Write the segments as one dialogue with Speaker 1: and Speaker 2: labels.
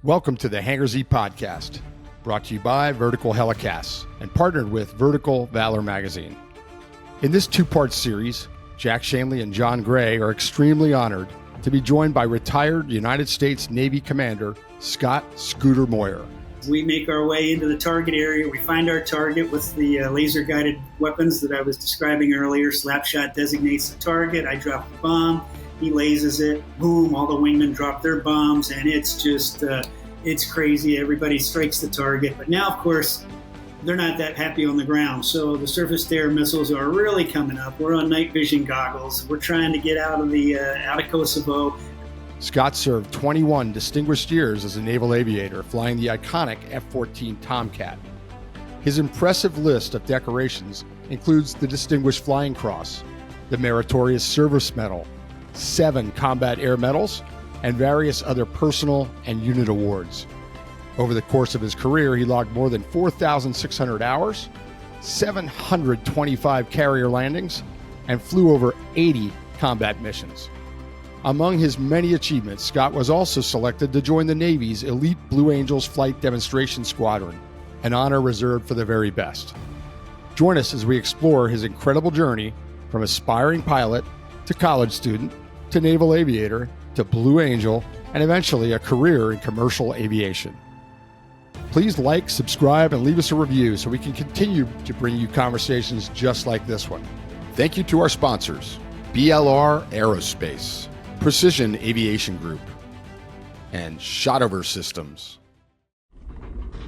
Speaker 1: Welcome to the Hangar Z Podcast, brought to you by Vertical Helicasts and partnered with Vertical Valor Magazine. In this two-part series, Jack Schonely and John Gray are extremely honored to be joined by retired United States Navy Commander Scott "Scooter" Moyer.
Speaker 2: We make our way into the target area. We find our target with the laser-guided weapons that I was describing earlier. Slapshot designates the target. I drop the bomb. He lasers it. Boom, all the wingmen drop their bombs, and it's just, it's crazy. Everybody strikes the target. But now, of course, they're not that happy on the ground. So the surface-to-air missiles are really coming up. We're on night vision goggles. We're trying to get out of Kosovo.
Speaker 1: Scott served 21 distinguished years as a naval aviator, flying the iconic F-14 Tomcat. His impressive list of decorations includes the Distinguished Flying Cross, the Meritorious Service Medal, 7 combat air medals, and various other personal and unit awards. Over the course of his career, he logged more than 4,600 hours, 725 carrier landings, and flew over 80 combat missions. Among his many achievements, Scott was also selected to join the Navy's elite Blue Angels Flight Demonstration Squadron, an honor reserved for the very best. Join us as we explore his incredible journey from aspiring pilot to college student to naval aviator to Blue Angel, and eventually a career in commercial aviation. Please like, subscribe, and leave us a review so we can continue to bring you conversations just like this one. Thank you to our sponsors, BLR Aerospace, Precision Aviation Group, and Shotover Systems.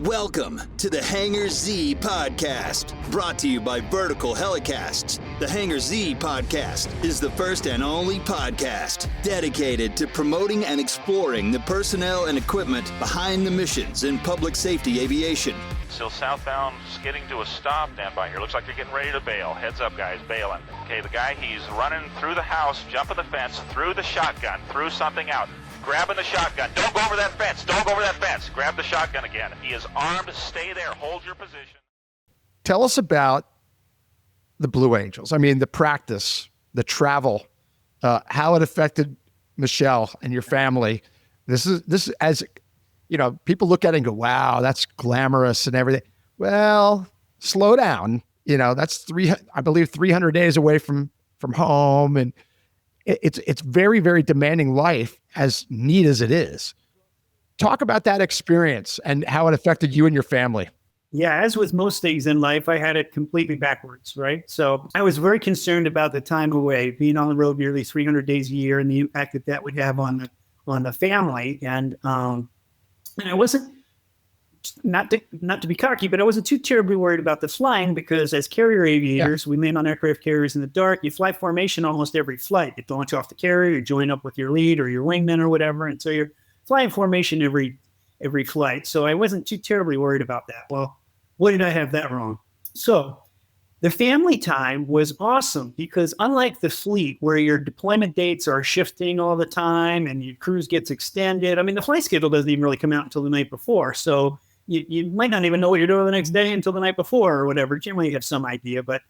Speaker 3: Welcome to the Hangar Z Podcast, brought to you by Vertical Helicasts. The Hangar Z Podcast is the first and only podcast dedicated to promoting and exploring the personnel and equipment behind the missions in public safety aviation.
Speaker 4: Still southbound, skidding to a stop. Stand by here. Looks like you're getting ready to bail. Heads up, guys, bailing. Okay, the guy, he's running through the house, jumping the fence, through the shotgun, through something out. Grabbing the shotgun. Don't go over that fence. Don't go over that fence. Grab the shotgun again. He is armed. Stay there. Hold your position.
Speaker 1: Tell us about the Blue Angels. I mean, the practice, the travel, how it affected Michelle and your family. This is as, you know, people look at it and go, wow, that's glamorous and everything. Well, slow down. You know, that's 300 days away from home, and it's very, very demanding life, as neat as it is. Talk about that experience and how it affected you and your family.
Speaker 2: Yeah, as with most things in life, I had it completely backwards, right? So I was very concerned about the time away, being on the road nearly 300 days a year, and the impact that would have on the family. And I wasn't, not to be cocky, but I wasn't too terribly worried about the flying, because as carrier aviators, we land on aircraft carriers in the dark. You fly formation almost every flight. You launch off the carrier, you join up with your lead or your wingman or whatever, and so you're flying formation every flight. So I wasn't too terribly worried about that. Well, what did I have that wrong? So the family time was awesome, because unlike the fleet, where your deployment dates are shifting all the time and your cruise gets extended, I mean, the flight schedule doesn't even really come out until the night before. So you might not even know what you're doing the next day until the night before or whatever. Generally, you have some idea, but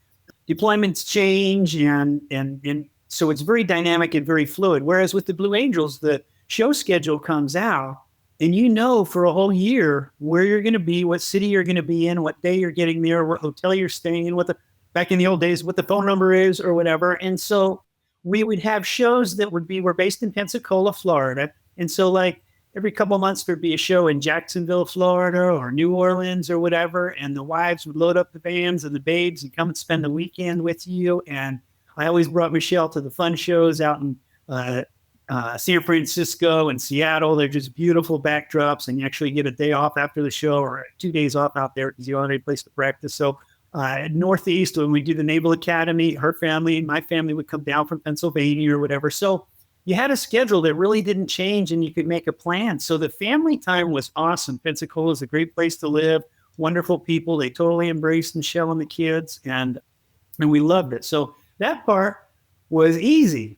Speaker 2: deployments change, and so it's very dynamic and very fluid. Whereas with the Blue Angels, the show schedule comes out, and you know for a whole year where you're going to be, what city you're going to be in, what day you're getting there, what hotel you're staying in, back in the old days, what the phone number is or whatever. And so we would have shows that were based in Pensacola, Florida. And so like every couple of months, there'd be a show in Jacksonville, Florida, or New Orleans or whatever. And the wives would load up the vans and the babes and come and spend the weekend with you. And I always brought Michelle to the fun shows out in San Francisco and Seattle. They're just beautiful backdrops, and you actually get a day off after the show, or 2 days off out there because you don't have any place to practice. So Northeast, when we do the Naval Academy, her family and my family would come down from Pennsylvania or whatever. So you had a schedule that really didn't change, and you could make a plan. So the family time was awesome. Pensacola is a great place to live. Wonderful people. They totally embraced Michelle and the kids, and we loved it. So that part was easy.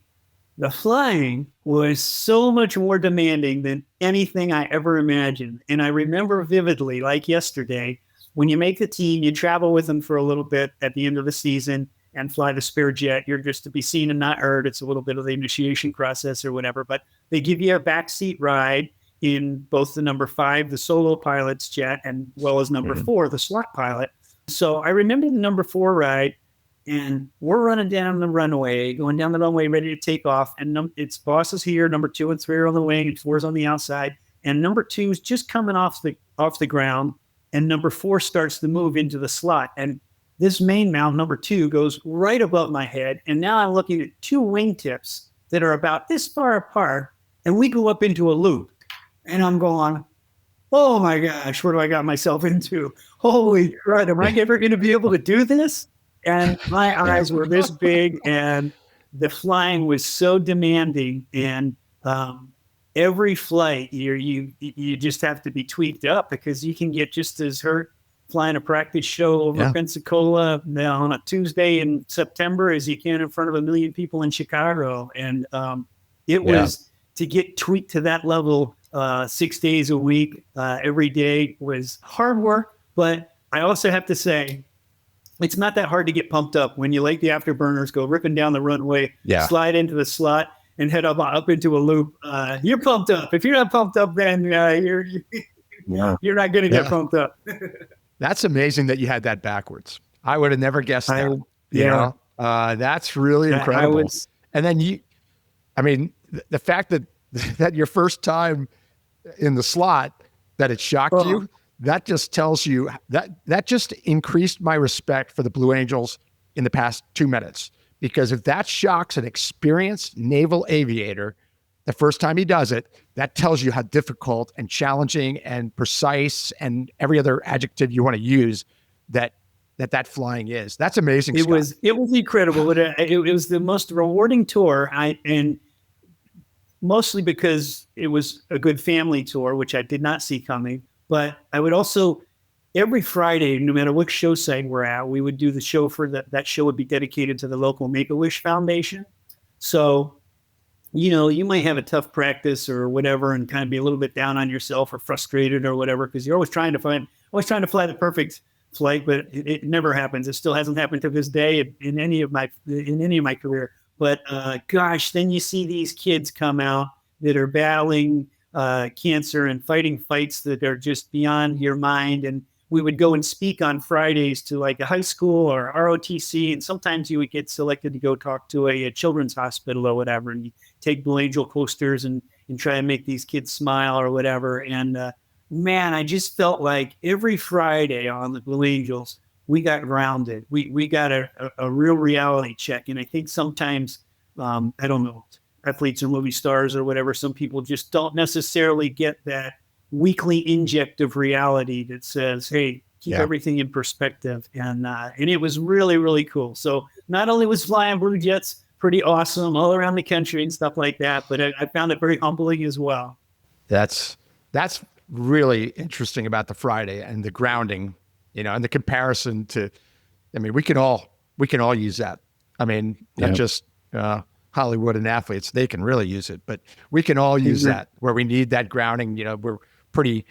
Speaker 2: The flying was so much more demanding than anything I ever imagined. And I remember vividly, like yesterday, when you make the team, you travel with them for a little bit at the end of the season and fly the spare jet. You're just to be seen and not heard. It's a little bit of the initiation process or whatever, but they give you a backseat ride in both the number 5, the solo pilot's jet, and well as number 4, the slot pilot. So I remember the number 4 ride, and we're running down the runway, going down the runway, ready to take off. And it's boss is here, number 2 and 3 are on the wing, and 4's on the outside. And number 2 is just coming off the ground, and number 4 starts to move into the slot. And this main mount, number 2, goes right above my head. And now I'm looking at 2 wingtips that are about this far apart, and we go up into a loop. And I'm going, oh my gosh, what do I got myself into? Holy crap, am I ever going to be able to do this? And my eyes were this big, and the flying was so demanding. And every flight, you just have to be tweaked up, because you can get just as hurt flying a practice show over Pensacola on a Tuesday in September as you can in front of 1 million people in Chicago. And it was to get tweaked to that level 6 days a week, every day, was hard work. But I also have to say, it's not that hard to get pumped up when you like the afterburners, go ripping down the runway, slide into the slot, and head up into a loop. You're pumped up. If you're not pumped up, then you're not going to get pumped up.
Speaker 1: That's amazing that you had that backwards. I would have never guessed that. You know, that's really incredible. And then the fact that your first time in the slot, that it shocked you, that just tells you that just increased my respect for the Blue Angels in the past 2 minutes. Because if that shocks an experienced naval aviator the first time he does it, that tells you how difficult and challenging and precise and every other adjective you want to use that flying is. That's amazing.
Speaker 2: It was incredible. It was the most rewarding tour. And mostly because it was a good family tour, which I did not see coming. But I would also, every Friday, no matter which show site we're at, we would do the show for that show would be dedicated to the local Make-A-Wish Foundation. So, you might have a tough practice or whatever and kind of be a little bit down on yourself or frustrated or whatever, because you're always trying to fly the perfect flight, but it never happens. It still hasn't happened to this day in any of my career. But gosh, then you see these kids come out that are battling cancer and fighting fights that are just beyond your mind. And we would go and speak on Fridays to like a high school or ROTC. And sometimes you would get selected to go talk to a children's hospital or whatever. And you take Blue Angel coasters and try to make these kids smile or whatever. And man, I just felt like every Friday on the Blue Angels, we got grounded. We got a real reality check. And I think sometimes, I don't know, athletes or movie stars or whatever, some people just don't necessarily get that weekly inject of reality that says, hey, keep everything in perspective. And it was really, really cool. So not only was flying Blue Jets pretty awesome all around the country and stuff like that, but I found it very humbling as well.
Speaker 1: That's really interesting about the Friday and the grounding, and the comparison to, we can all use that. Not just Hollywood and athletes, they can really use it, but we can all use that where we need that grounding. We're pretty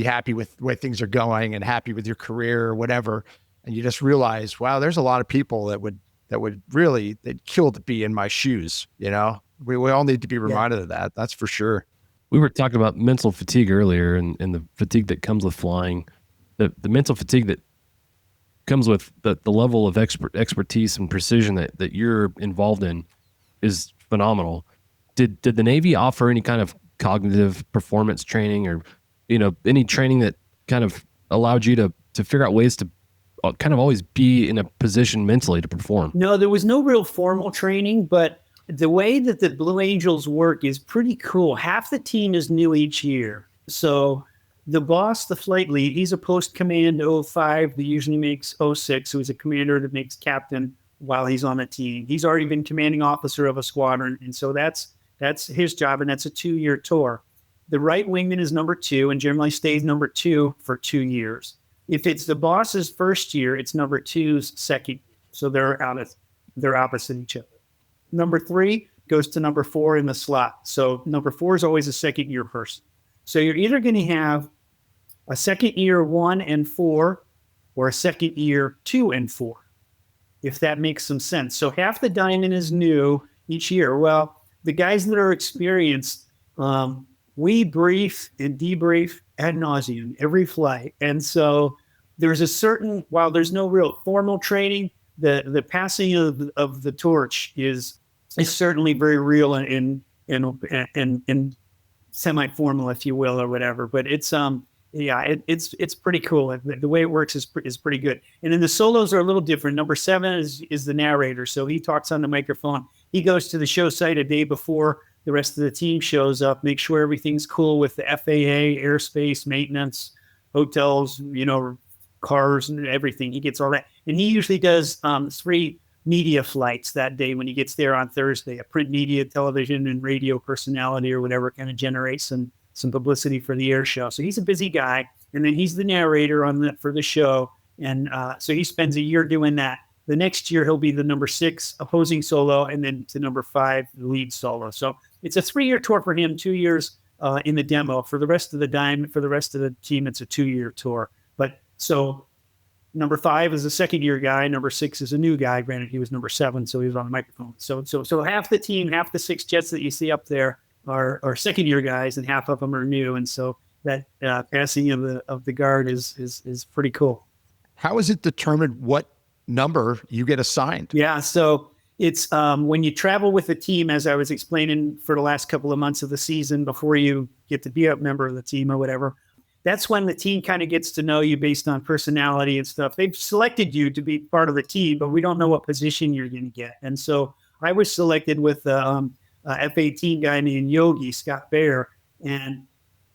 Speaker 1: happy with the way things are going and happy with your career or whatever. And you just realize, wow, there's a lot of people that would really, they'd kill to be in my shoes. We all need to be reminded of that. That's for sure.
Speaker 5: We were talking about mental fatigue earlier and the fatigue that comes with flying, the mental fatigue that comes with the level of expertise and precision that you're involved in is phenomenal. Did the Navy offer any kind of cognitive performance training or, any training that kind of allowed you to figure out ways to kind of always be in a position mentally to perform?
Speaker 2: No, there was no real formal training, but the way that the Blue Angels work is pretty cool. Half the team is new each year. So the boss, the flight lead, he's a post-command 05 that usually makes 06, who's a commander that makes captain while he's on a team. He's already been commanding officer of a squadron, and so that's his job, and that's a 2-year tour. The right wingman is number 2 and generally stays number 2 for 2 years. If it's the boss's first year, it's number 2's second. So they're opposite each other. Number 3 goes to number 4 in the slot. So number 4 is always a second year person. So you're either going to have a second year 1 and 4 or a second year 2 and 4, if that makes some sense. So half the diamond is new each year. Well, the guys that are experienced, we brief and debrief ad nauseum every flight. And so there's while there's no real formal training, the passing of the torch is certainly very real in semi-formal, if you will, or whatever. But it's it's pretty cool. The way it works is pretty good. And then the solos are a little different. Number 7 is the narrator, so he talks on the microphone. He goes to the show site a day before the rest of the team shows up, make sure everything's cool with the FAA, airspace, maintenance, hotels, cars and everything. He gets all that, and he usually does 3 media flights that day when he gets there on Thursday. A print media, television, and radio personality or whatever kind of generates some publicity for the air show. So he's a busy guy, and then he's the narrator for the show, and so he spends a year doing that. The next year he'll be the number 6 opposing solo, and then to number 5 the lead solo. So it's a 3-year tour for him, 2 years in the demo. For the rest of the team, it's a 2-year tour. But so number 5 is a second-year guy. Number 6 is a new guy. Granted, he was number 7, so he was on the microphone. So half the team, half the 6 jets that you see up there are second-year guys, and half of them are new. And so that passing of the guard is pretty cool.
Speaker 1: How is it determined what number you get assigned?
Speaker 2: Yeah, so it's when you travel with a team, as I was explaining for the last couple of months of the season before you get to be a member of the team or whatever. That's when the team kind of gets to know you based on personality and stuff. They've selected you to be part of the team, but we don't know what position you're going to get. And so I was selected with a F-18 guy named Yogi, Scott Baer. And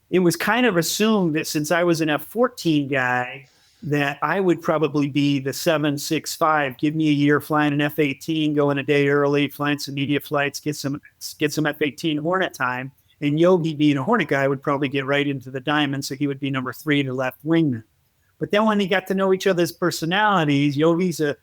Speaker 2: it was kind of assumed that since I was an F-14 guy, that I would probably be the 765. Give me a year flying an F-18, going a day early, flying some media flights, get some F-18 Hornet time. And Yogi, being a Hornet guy, would probably get right into the diamond, so he would be number 3 to left wingman. But then when they got to know each other's personalities, Yogi's a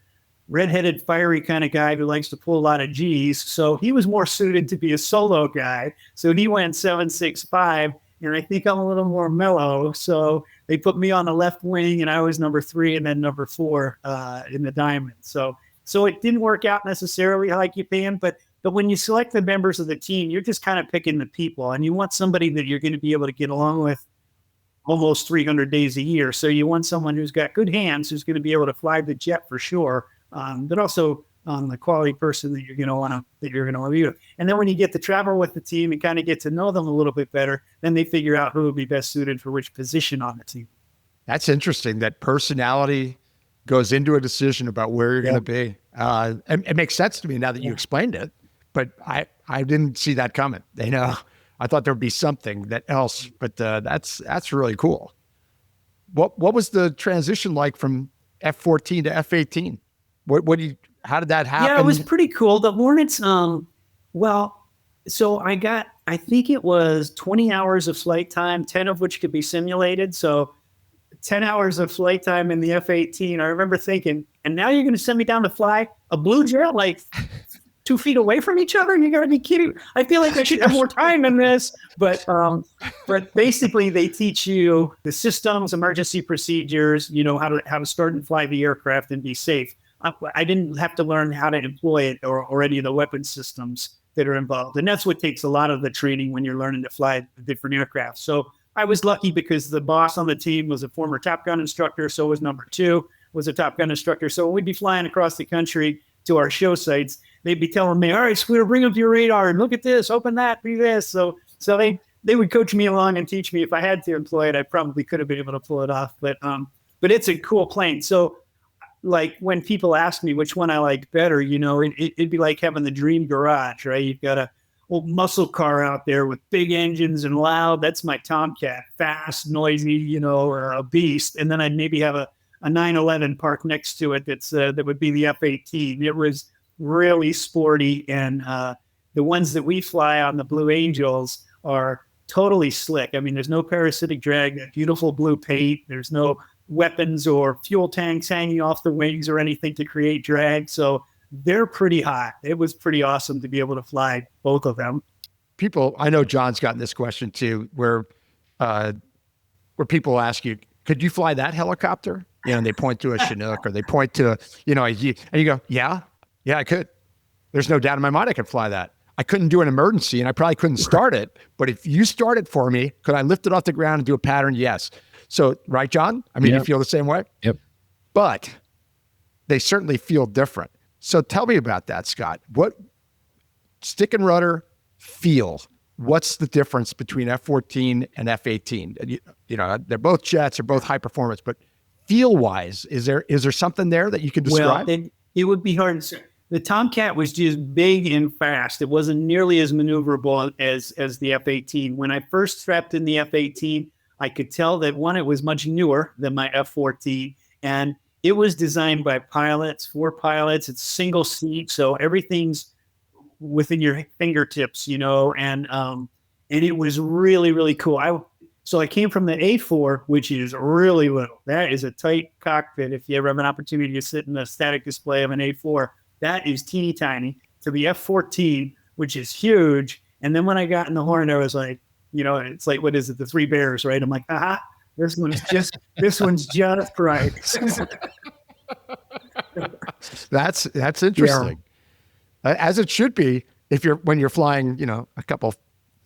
Speaker 2: redheaded, fiery kind of guy who likes to pull a lot of G's, so he was more suited to be a solo guy. So he went 765, and I think I'm a little more mellow, so they put me on the left wing, and I was number 3 and then number 4 in the diamond. So it didn't work out necessarily like you planned, but when you select the members of the team, you're just kind of picking the people, and you want somebody that you're going to be able to get along with almost 300 days a year. So you want someone who's got good hands, who's going to be able to fly the jet for sure, but also the quality person that you're going to want to review. And then when you get to travel with the team and kind of get to know them a little bit better, then they figure out who would be best suited for which position on the team.
Speaker 1: That's interesting that personality goes into a decision about where you're going to be. And it makes sense to me now that you explained it, but I didn't see that coming. I thought there'd be something else, but that's really cool. What was the transition like from F-14 to F-18? How did that happen?
Speaker 2: Yeah, it was pretty cool. The Hornets, so I think it was 20 hours of flight time, 10 of which could be simulated. So 10 hours of flight time in the F-18. I remember thinking, and now you're going to send me down to fly a blue jet like 2 feet away from each other? You got to be kidding. I feel like I should have more time in this. But basically they teach you the systems, emergency procedures, how to start and fly the aircraft and be safe. I didn't have to learn how to employ it or any of the weapon systems that are involved. And that's what takes a lot of the training when you're learning to fly different aircraft. So I was lucky because the boss on the team was a former Top Gun instructor. So was number 2, was a Top Gun instructor. So when we'd be flying across the country to our show sites, they'd be telling me, all right, Squealer, bring up your radar and look at this, open that, do this. So they would coach me along and teach me. If I had to employ it, I probably could have been able to pull it off. But it's a cool plane. So like when people ask me which one I liked better, it'd be like having the dream garage, right? You've got a old muscle car out there with big engines and loud. That's my Tomcat, fast, noisy, or a beast. And then I'd maybe have a 911 parked next to it that would be the F-18. It was really sporty, and the ones that we fly on the Blue Angels are totally slick. I mean, there's no parasitic drag, that beautiful blue paint. There's no weapons or fuel tanks hanging off the wings or anything to create drag. So they're pretty hot. It was pretty awesome to be able to fly both of them.
Speaker 1: I know John's gotten this question too, where people ask you, could you fly that helicopter? And they point to a Chinook or they point to, and you go, yeah, I could. There's no doubt in my mind I could fly that. I couldn't do an emergency and I probably couldn't start it. But if you start it for me, could I lift it off the ground and do a pattern? Yes. So, right, John? I mean,
Speaker 5: Yep.
Speaker 1: You feel the same way?
Speaker 5: Yep.
Speaker 1: But they certainly feel different. So tell me about that, Scott. What stick and rudder feel? What's the difference between F-14 and F-18? You know, they're both jets, they're both high performance, but feel-wise, is there something there that you can describe?
Speaker 2: Well, it would be hard to say. The Tomcat was just big and fast. It wasn't nearly as maneuverable as the F-18. When I first strapped in the F-18, I could tell that, one, it was much newer than my F-14, and it was designed by pilots, for pilots. It's single seat, so everything's within your fingertips, you know, and it was really, really cool. So I came from the A4, which is really little. That is a tight cockpit. If you ever have an opportunity to sit in the static display of an A4, that is teeny tiny, to the F-14, which is huge. And then when I got in the Hornet, I was like, you know, it's like, what is it? The Three Bears, right? I'm like, this one's just right.
Speaker 1: That's interesting. As it should be, when you're flying, you know, a couple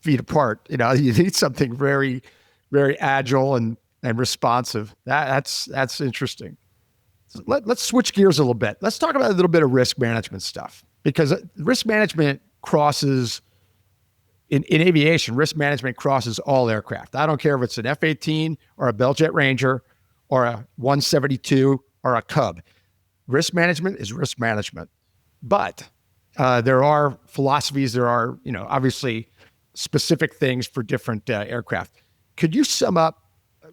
Speaker 1: feet apart, you know, you need something very, very agile and responsive. That's interesting. So let's switch gears a little bit. Let's talk about a little bit of risk management stuff, because risk management crosses in aviation. Risk management crosses all aircraft. I don't care if it's an F-18 or a Bell Jet Ranger or a 172 or a Cub. Risk management is risk management, but there are philosophies. There are, you know, obviously specific things for different aircraft. Could you sum up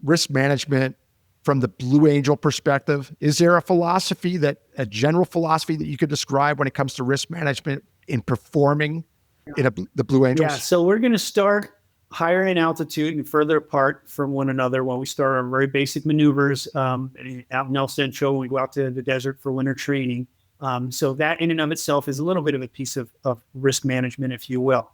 Speaker 1: risk management from the Blue Angel perspective? Is there a general philosophy that you could describe when it comes to risk management in performing in the Blue Angels?
Speaker 2: Yeah, so we're going to start higher in altitude and further apart from one another when we start our very basic maneuvers out in El Centro when we go out to the desert for winter training. So that in and of itself is a little bit of a piece of risk management, if you will.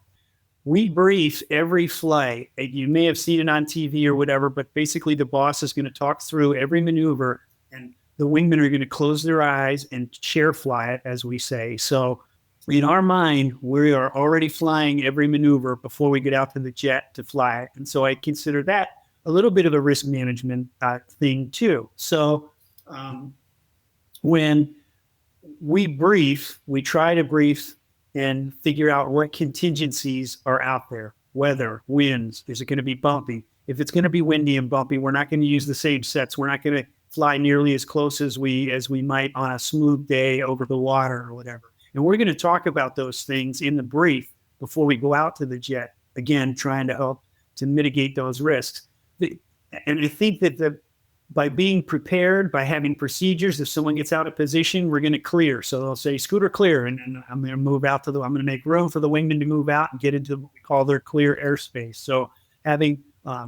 Speaker 2: We brief every flight. You may have seen it on TV or whatever, but basically the boss is going to talk through every maneuver, and the wingmen are going to close their eyes and chair fly it, as we say. So in our mind, we are already flying every maneuver before we get out to the jet to fly it. And so I consider that a little bit of a risk management thing too. So when we brief, we try to brief and figure out what contingencies are out there. Weather, winds, is it going to be bumpy? If it's going to be windy and bumpy, we're not going to use the same sets. We're not going to fly nearly as close as we might on a smooth day over the water or whatever. And we're going to talk about those things in the brief before we go out to the jet, again, trying to help to mitigate those risks. And I think that by being prepared, by having procedures, if someone gets out of position, we're going to clear. So they'll say, scooter clear, and I'm going to move out I'm going to make room for the wingman to move out and get into what we call their clear airspace. So having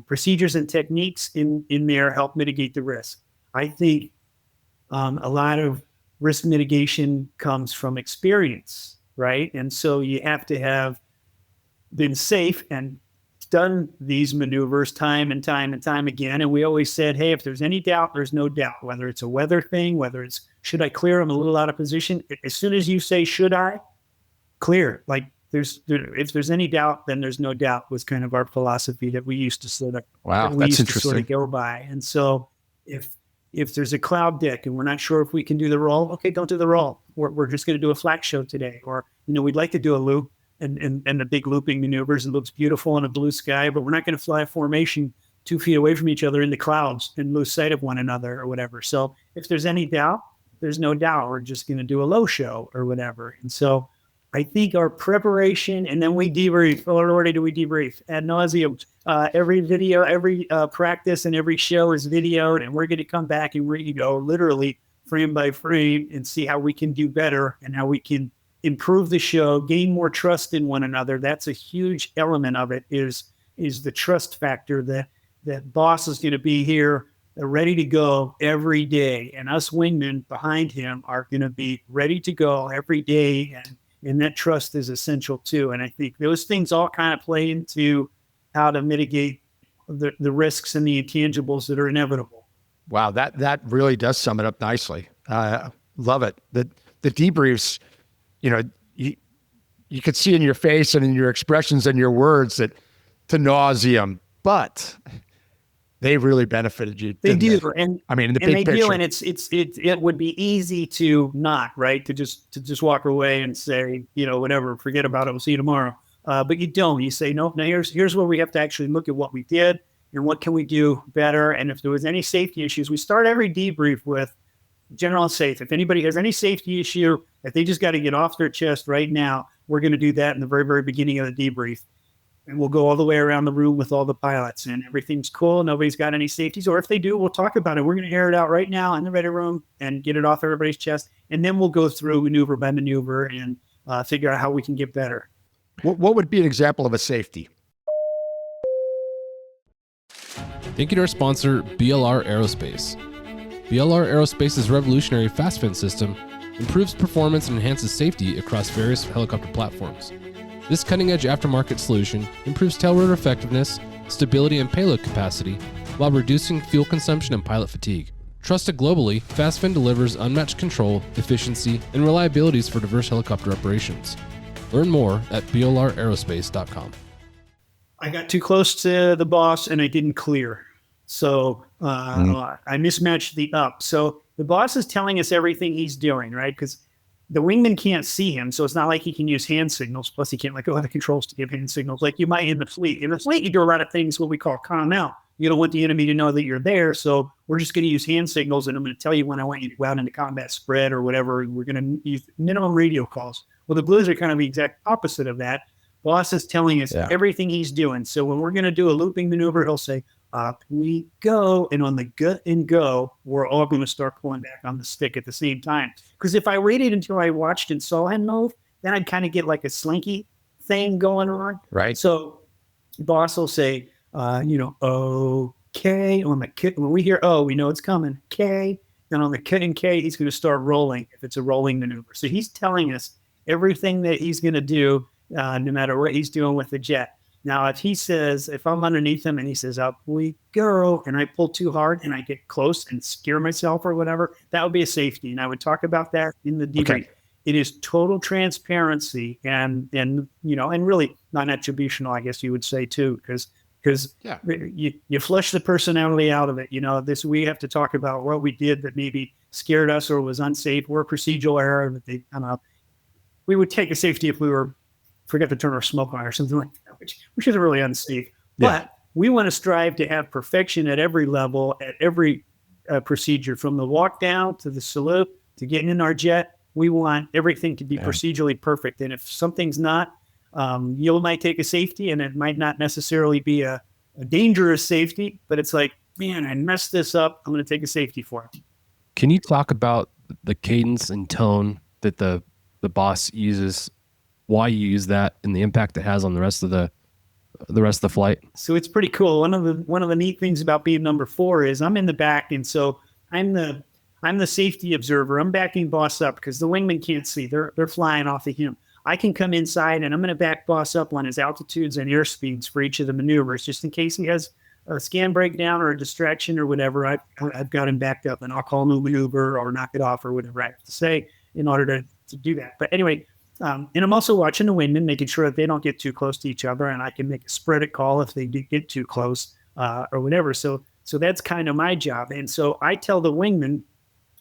Speaker 2: procedures and techniques in there help mitigate the risk. I think a lot of risk mitigation comes from experience, right? And so you have to have been safe and done these maneuvers time and time and time again. And we always said, hey, if there's any doubt, there's no doubt, whether it's a weather thing, whether it's, should I clear? I'm a little out of position. As soon as you say, should I clear? Like if there's any doubt, then there's no doubt, was kind of our philosophy that we used to sort of, go by. And so if there's a cloud deck and we're not sure if we can do the roll, okay, don't do the roll. We're just going to do a flag show today. Or, we'd like to do a loop and the big looping maneuvers. It looks beautiful in a blue sky, but we're not going to fly a formation 2 feet away from each other in the clouds and lose sight of one another or whatever. So if there's any doubt, there's no doubt. We're just going to do a low show or whatever. And so I think our preparation, and then we debrief. Already do we debrief ad nauseum. Every video, every practice, and every show is videoed, and we're going to come back and re-go literally frame by frame and see how we can do better and how we can improve the show, gain more trust in one another. That's a huge element of it. Is the trust factor that boss is going to be here, ready to go every day, and us wingmen behind him are going to be ready to go every day, and that trust is essential too. And I think those things all kind of play into how to mitigate the risks and the intangibles that are inevitable.
Speaker 1: Wow, that really does sum it up nicely. Love it. The debriefs, you you could see in your face and in your expressions and your words that to nauseam, but they really benefited you.
Speaker 2: They do.
Speaker 1: They?
Speaker 2: And
Speaker 1: I mean, in the
Speaker 2: and
Speaker 1: big
Speaker 2: they
Speaker 1: picture.
Speaker 2: do. And it would be easy to not, right. To just walk away and say, whatever, forget about it. We'll see you tomorrow. But you don't. You say, no, now here's where we have to actually look at what we did and what can we do better. And if there was any safety issues, we start every debrief with general safe. If anybody has any safety issue, if they just got to get off their chest right now, we're going to do that in the very, very beginning of the debrief. And we'll go all the way around the room with all the pilots and everything's cool. Nobody's got any safeties. Or if they do, we'll talk about it. We're going to air it out right now in the ready room and get it off everybody's chest. And then we'll go through maneuver by maneuver and figure out how we can get better.
Speaker 1: What would be an example of a safety?
Speaker 6: Thank you to our sponsor, BLR Aerospace. BLR Aerospace's revolutionary fast fin system improves performance and enhances safety across various helicopter platforms. This cutting-edge aftermarket solution improves tail rotor effectiveness, stability, and payload capacity while reducing fuel consumption and pilot fatigue. Trusted globally, FastFin delivers unmatched control, efficiency, and reliabilities for diverse helicopter operations. Learn more at blraerospace.com.
Speaker 2: I got too close to the boss and I didn't clear. So I mismatched the up. So the boss is telling us everything he's doing, right? Because the wingman can't see him, so it's not like he can use hand signals. Plus, he can't let go of the controls to give hand signals like you might in the fleet. In the fleet, you do a lot of things what we call calm out. You don't want the enemy to know that you're there, so we're just going to use hand signals, and I'm going to tell you when I want you to go out into combat spread or whatever. We're going to use minimum radio calls. Well, the Blues are kind of the exact opposite of that. Boss is telling us everything he's doing. So when we're going to do a looping maneuver, he'll say, up we go. And on the gut and go, we're all going to start pulling back on the stick at the same time. Because if I waited until I watched and saw him move, then I'd kind of get like a slinky thing going on.
Speaker 1: Right.
Speaker 2: So boss will say, okay. On the kit, when we hear we know it's coming. K. Then on the kit and K, he's going to start rolling if it's a rolling maneuver. So he's telling us everything that he's going to do, no matter what he's doing with the jet. Now, if I'm underneath him and he says, up we go, and I pull too hard and I get close and scare myself or whatever, that would be a safety. And I would talk about that in the debrief. Okay. It is total transparency and really non-attributional, I guess you would say too, because you flush the personality out of it. We have to talk about what we did that maybe scared us or was unsafe or a procedural error that we would take a safety if we forget to turn our smoke on or something like that, which is really unsafe. Yeah. But we want to strive to have perfection at every level, at every procedure, from the walk down to the salute to getting in our jet. We want everything to be procedurally perfect. And if something's not, you might take a safety and it might not necessarily be a dangerous safety, but it's like, man, I messed this up. I'm going to take a safety for it.
Speaker 5: Can you talk about the cadence and tone that the boss uses, why you use that, and the impact it has on the rest of the flight?
Speaker 2: So it's pretty cool. One of the neat things about being number 4 is I'm in the back, and so I'm the safety observer. I'm backing boss up because the wingmen can't see. They're flying off of him. I can come inside and I'm going to back boss up on his altitudes and airspeeds for each of the maneuvers, just in case he has a scan breakdown or a distraction or whatever. I've got him backed up, and I'll call a new maneuver or knock it off or whatever I have to say in order to do that. But anyway, and I'm also watching the wingmen, making sure that they don't get too close to each other, and I can make a spread it call if they do get too close or whatever. So that's kind of my job. And so I tell the wingmen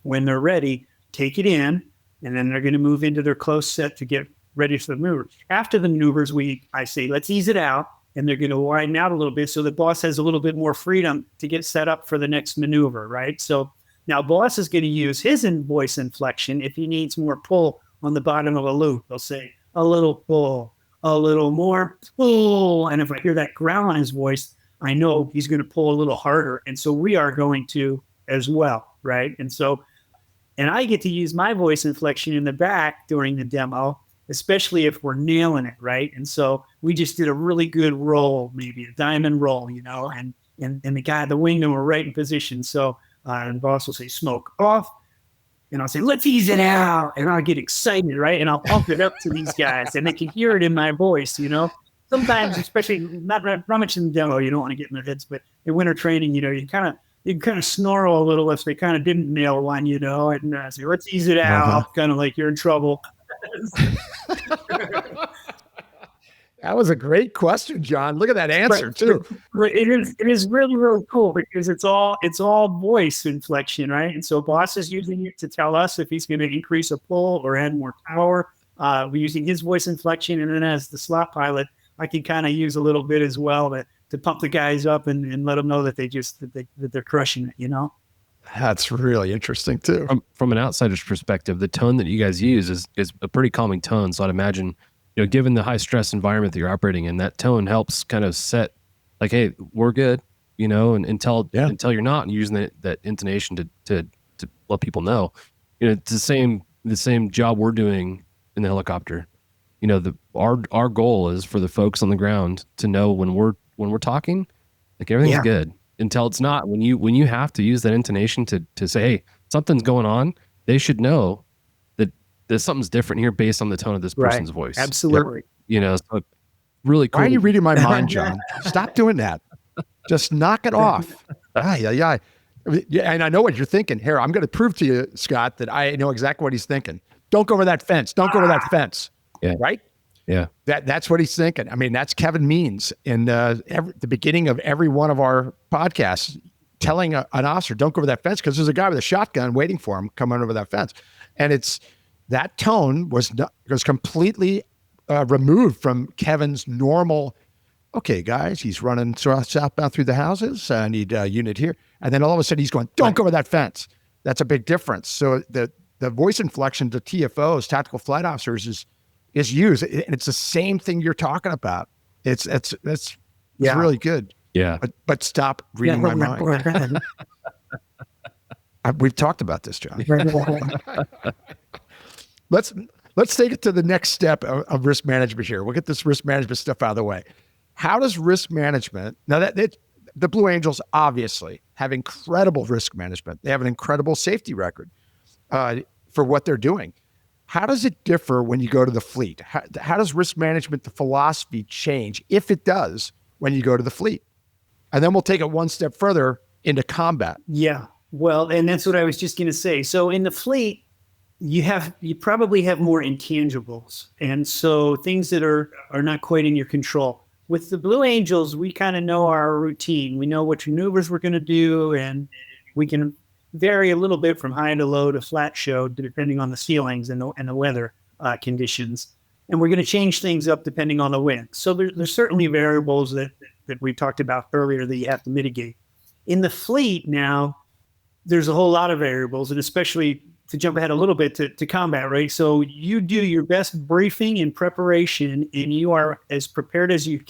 Speaker 2: when they're ready, take it in, and then they're going to move into their close set to get ready for the maneuver. After the maneuvers, I say, let's ease it out, and they're going to widen out a little bit so the boss has a little bit more freedom to get set up for the next maneuver, right? So now boss is going to use his voice inflection if he needs more pull on the bottom of a loop. They'll say, a little pull, a little more pull. And if I hear that growl in his voice, I know he's going to pull a little harder. And so we are going to as well, right? And I get to use my voice inflection in the back during the demo, especially if we're nailing it, right? And so we just did a really good roll, maybe a diamond roll, and the wingmen were right in position. So the boss will say, smoke off. And I'll say, let's ease it out. And I'll get excited, right? And I'll pump it up to these guys, and they can hear it in my voice, Sometimes, especially not much in the demo, you don't want to get in their heads, but in winter training, you can kind of snarl a little if they kind of didn't nail one, and say, let's ease it out, kind of like you're in trouble.
Speaker 1: That was a great question, John. Look at that answer too.
Speaker 2: It is really, really cool because it's all voice inflection, right? And so boss is using it to tell us if he's going to increase a pull or add more power. We're using his voice inflection, and then as the slot pilot, I can kind of use a little bit as well to pump the guys up and let them know that they're crushing it, you know?
Speaker 1: That's really interesting too.
Speaker 5: From an outsider's perspective, the tone that you guys use is a pretty calming tone. So I'd imagine, given the high stress environment that you're operating in, that tone helps kind of set like, hey, we're good, and until you're not, and using that intonation to let people know, it's the same job we're doing in the helicopter. Our goal is for the folks on the ground to know when we're talking, like everything's good, until it's not. When you have to use that intonation to say, hey, something's going on, they should know that something's different here based on the tone of this person's voice.
Speaker 2: Absolutely.
Speaker 5: So really cool.
Speaker 1: Why are you reading my mind, John? Stop doing that. Just knock it off. Yeah. And I know what you're thinking. Here, I'm going to prove to you, Scott, that I know exactly what he's thinking. Don't go over that fence. Don't go over that fence.
Speaker 5: Yeah.
Speaker 1: Right?
Speaker 5: Yeah.
Speaker 1: That's what he's thinking. I mean, that's Kevin Means in the beginning of every one of our podcasts, telling an officer, don't go over that fence, because there's a guy with a shotgun waiting for him coming over that fence. And that tone was completely removed from Kevin's normal, okay, guys, he's running southbound through the houses. I need a unit here. And then all of a sudden he's going, don't go over that fence. That's a big difference. So the voice inflection to TFOs, tactical flight officers, is used. And it's the same thing you're talking about. It's really good.
Speaker 5: Yeah.
Speaker 1: But stop reading my mind. We've talked about this, John. Let's take it to the next step of risk management here. We'll get this risk management stuff out of the way. How does risk management, now the Blue Angels obviously have incredible risk management. They have an incredible safety record for what they're doing. How does it differ when you go to the fleet? How does risk management, the philosophy, change, if it does, when you go to the fleet? And then we'll take it one step further into combat.
Speaker 2: Yeah, well, and that's what I was just going to say. So in the fleet, you probably have more intangibles, and so things that are not quite in your control. With the Blue Angels, we kind of know our routine. We know what maneuvers we're going to do, and we can vary a little bit from high to low to flat show, depending on the ceilings and the weather conditions. And we're going to change things up depending on the wind. So there's certainly variables that we talked about earlier that you have to mitigate. In the fleet now, there's a whole lot of variables, and especially to jump ahead a little bit to combat, right? So you do your best briefing and preparation, and you are as prepared as you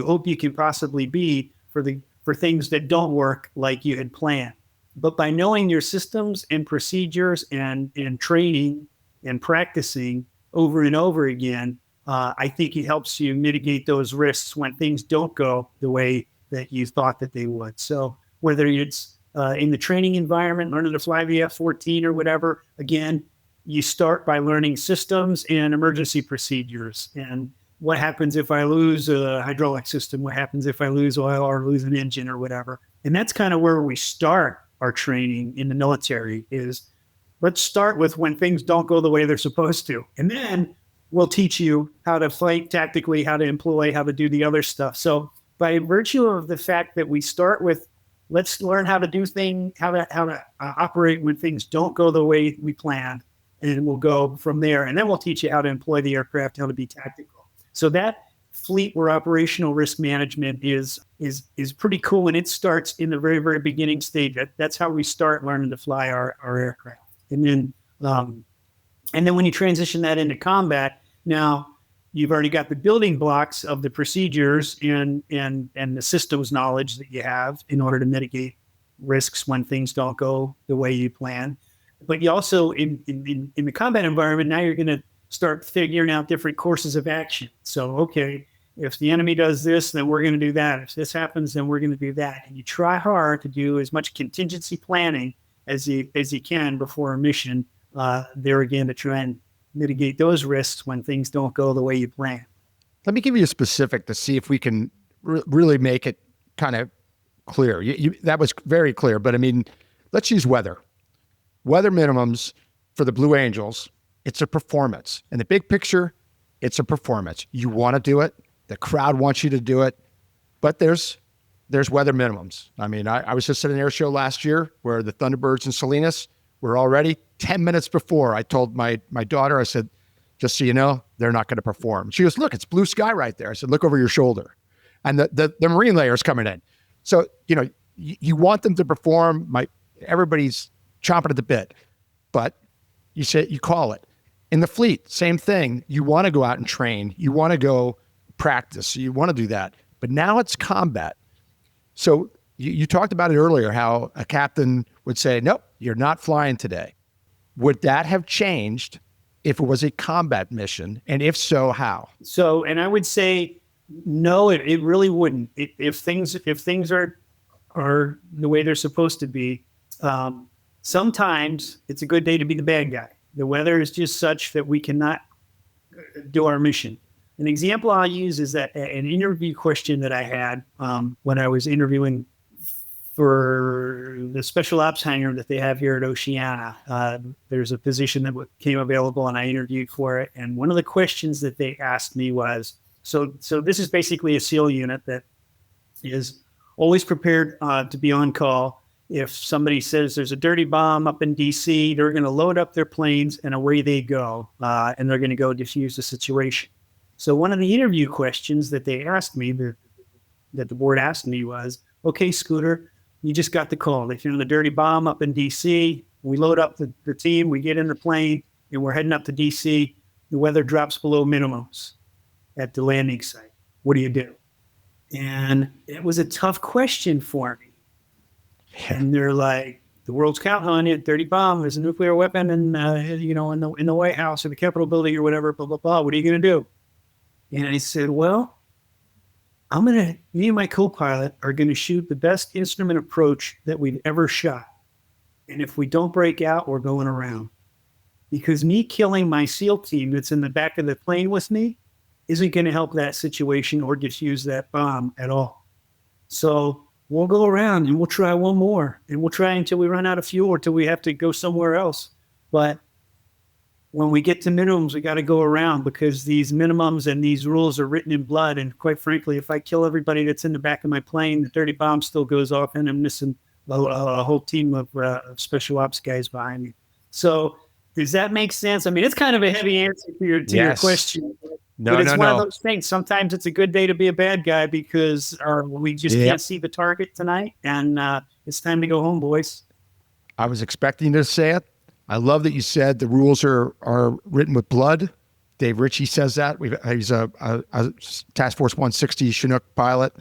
Speaker 2: hope you can possibly be for things that don't work like you had planned. But by knowing your systems and procedures and training and practicing over and over again, I think it helps you mitigate those risks when things don't go the way that you thought that they would. So whether it's in the training environment, learning to fly the F-14 or whatever, again, you start by learning systems and emergency procedures. And what happens if I lose a hydraulic system? What happens if I lose oil or lose an engine or whatever? And that's kind of where we start our training in the military is let's start with when things don't go the way they're supposed to. And then we'll teach you how to fight tactically, how to employ, how to do the other stuff. So by virtue of the fact that we start with, let's learn how to do things, how to operate when things don't go the way we planned, and we'll go from there. And then we'll teach you how to employ the aircraft, how to be tactical. So that fleet where operational risk management is pretty cool, and it starts in the very, very beginning stage. That's how we start learning to fly our aircraft. And then when you transition that into combat, now you've already got the building blocks of the procedures and the systems knowledge that you have in order to mitigate risks when things don't go the way you plan. But you also, in the combat environment, now you're going to start figuring out different courses of action. So, okay, if the enemy does this, then we're going to do that. If this happens, then we're going to do that. And you try hard to do as much contingency planning as you can before a mission, there again, to try and mitigate those risks when things don't go the way you plan.
Speaker 1: Let me give you a specific to see if we can really make it kind of clear. That was very clear, but I mean, let's use weather. Weather minimums for the Blue Angels, it's a performance. In the big picture, it's a performance. You want to do it. The crowd wants you to do it, but there's weather minimums. I mean, I was just at an air show last year where the Thunderbirds in Salinas were already 10 minutes before. I told my daughter, I said, just so you know, they're not going to perform. She goes, look, it's blue sky right there. I said, look over your shoulder. And the marine layer is coming in. So, you want them to perform. Everybody's chomping at the bit, but you call it. In the fleet, same thing. You want to go out and train. You want to go practice. You want to do that. But now it's combat. So you talked about it earlier, how a captain would say, nope, you're not flying today. Would that have changed if it was a combat mission? And if so, how?
Speaker 2: So, and I would say, no, it really wouldn't. If things are the way they're supposed to be, sometimes it's a good day to be the bad guy. The weather is just such that we cannot do our mission. An example I'll use is that an interview question that I had when I was interviewing for the special ops hangar that they have here at Oceana. There's a position that came available and I interviewed for it. And one of the questions that they asked me was, so this is basically a SEAL unit that is always prepared to be on call. If somebody says there's a dirty bomb up in DC, they're going to load up their planes and away they go. And they're going to go defuse the situation. So one of the interview questions that they asked me, that the board asked me was, okay, Scooter, you just got the call. They found a dirty bomb up in DC. We load up the team, we get in the plane, and we're heading up to DC. The weather drops below minimums at the landing site. What do you do? And it was a tough question for me. And they're like, the world's counting on you. Dirty bomb. There's a nuclear weapon, in the White House or the Capitol building or whatever. Blah blah blah. What are you gonna do? And I said, well, me and my co-pilot are gonna shoot the best instrument approach that we've ever shot. And if we don't break out, we're going around. Because me killing my SEAL team that's in the back of the plane with me isn't going to help that situation or defuse that bomb at all. So we'll go around and we'll try one more. And we'll try until we run out of fuel or until we have to go somewhere else. But when we get to minimums, we got to go around because these minimums and these rules are written in blood. And quite frankly, if I kill everybody that's in the back of my plane, the dirty bomb still goes off and I'm missing a whole team of special ops guys behind me. So does that make sense? I mean, it's kind of a heavy answer to your question. But it's one of those things. Sometimes it's a good day to be a bad guy because we just can't see the target tonight. And it's time to go home, boys.
Speaker 1: I was expecting to say it. I love that you said the rules are written with blood. Dave Ritchie says that. He's a Task Force 160 Chinook pilot.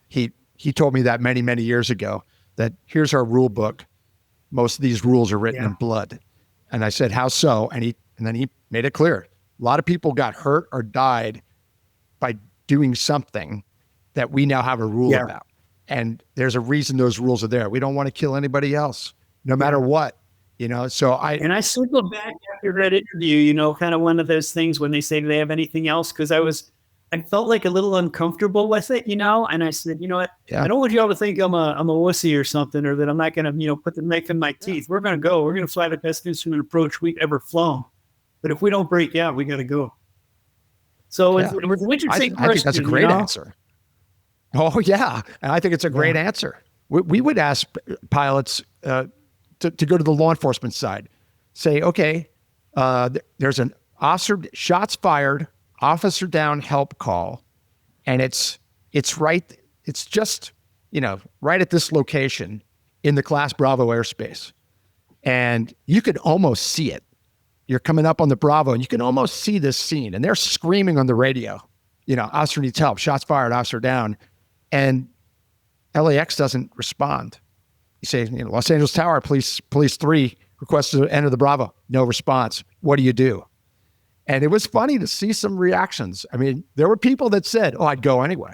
Speaker 1: He told me that many, many years ago, that here's our rule book. Most of these rules are written in blood. And I said, how so? And then he made it clear. A lot of people got hurt or died by doing something that we now have a rule about. And there's a reason those rules are there. We don't want to kill anybody else, no matter what, so I
Speaker 2: circled back after that interview, kind of one of those things when they say, do they have anything else? Because I felt like a little uncomfortable with it, and I said, you know what? I don't want y'all to think I'm a wussy or something, or that I'm not going to, put the knife in my teeth. We're going to fly the best instrument approach we've ever flown. But if we don't break out, we got to go. So it's an interesting question.
Speaker 1: I think that's a great answer. Oh, yeah. And I think it's a great answer. We would ask pilots to go to the law enforcement side. Say, okay, there's an officer, shots fired, officer down, help call. And it's right. It's just, right at this location in the Class Bravo airspace. And you could almost see it. You're coming up on the Bravo and you can almost see this scene and they're screaming on the radio, officer needs help, shots fired, officer down. And LAX doesn't respond. You say, Los Angeles Tower, police 3 requests to enter the Bravo. No response. What do you do? And it was funny to see some reactions. I mean, there were people that said, oh, I'd go anyway.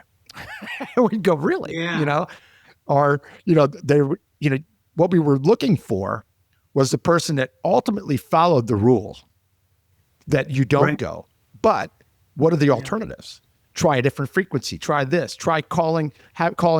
Speaker 1: We'd go, really? Yeah. Or, what we were looking for was the person that ultimately followed the rule that you don't go. But what are the alternatives? Try a different frequency. Try this. Try calling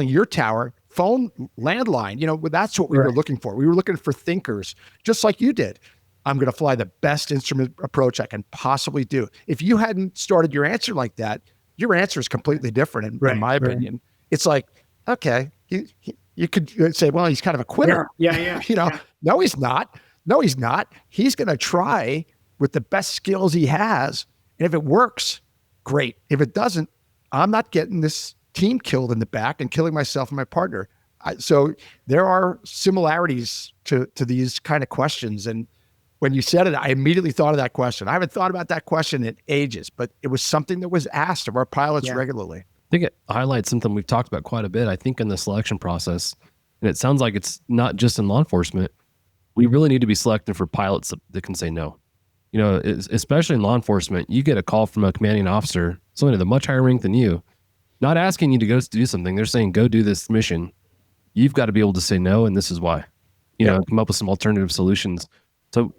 Speaker 1: your tower, phone, landline. That's what we were looking for. We were looking for thinkers, just like you did. I'm going to fly the best instrument approach I can possibly do. If you hadn't started your answer like that, your answer is completely different, in my opinion. It's like, okay, you could say, well, he's kind of a quitter.
Speaker 2: Yeah.
Speaker 1: No, he's not. No, he's not. He's going to try with the best skills he has. And if it works, great. If it doesn't, I'm not getting this team killed in the back and killing myself and my partner. So there are similarities to these kind of questions. And when you said it, I immediately thought of that question. I haven't thought about that question in ages, but it was something that was asked of our pilots regularly.
Speaker 5: I think it highlights something we've talked about quite a bit, I think, in the selection process. And it sounds like it's not just in law enforcement. We really need to be selecting for pilots that can say no. You know, especially in law enforcement, you get a call from a commanding officer, someone at a much higher rank than you, not asking you to go do something. They're saying, go do this mission. You've got to be able to say no, and this is why. You know, come up with some alternative solutions. So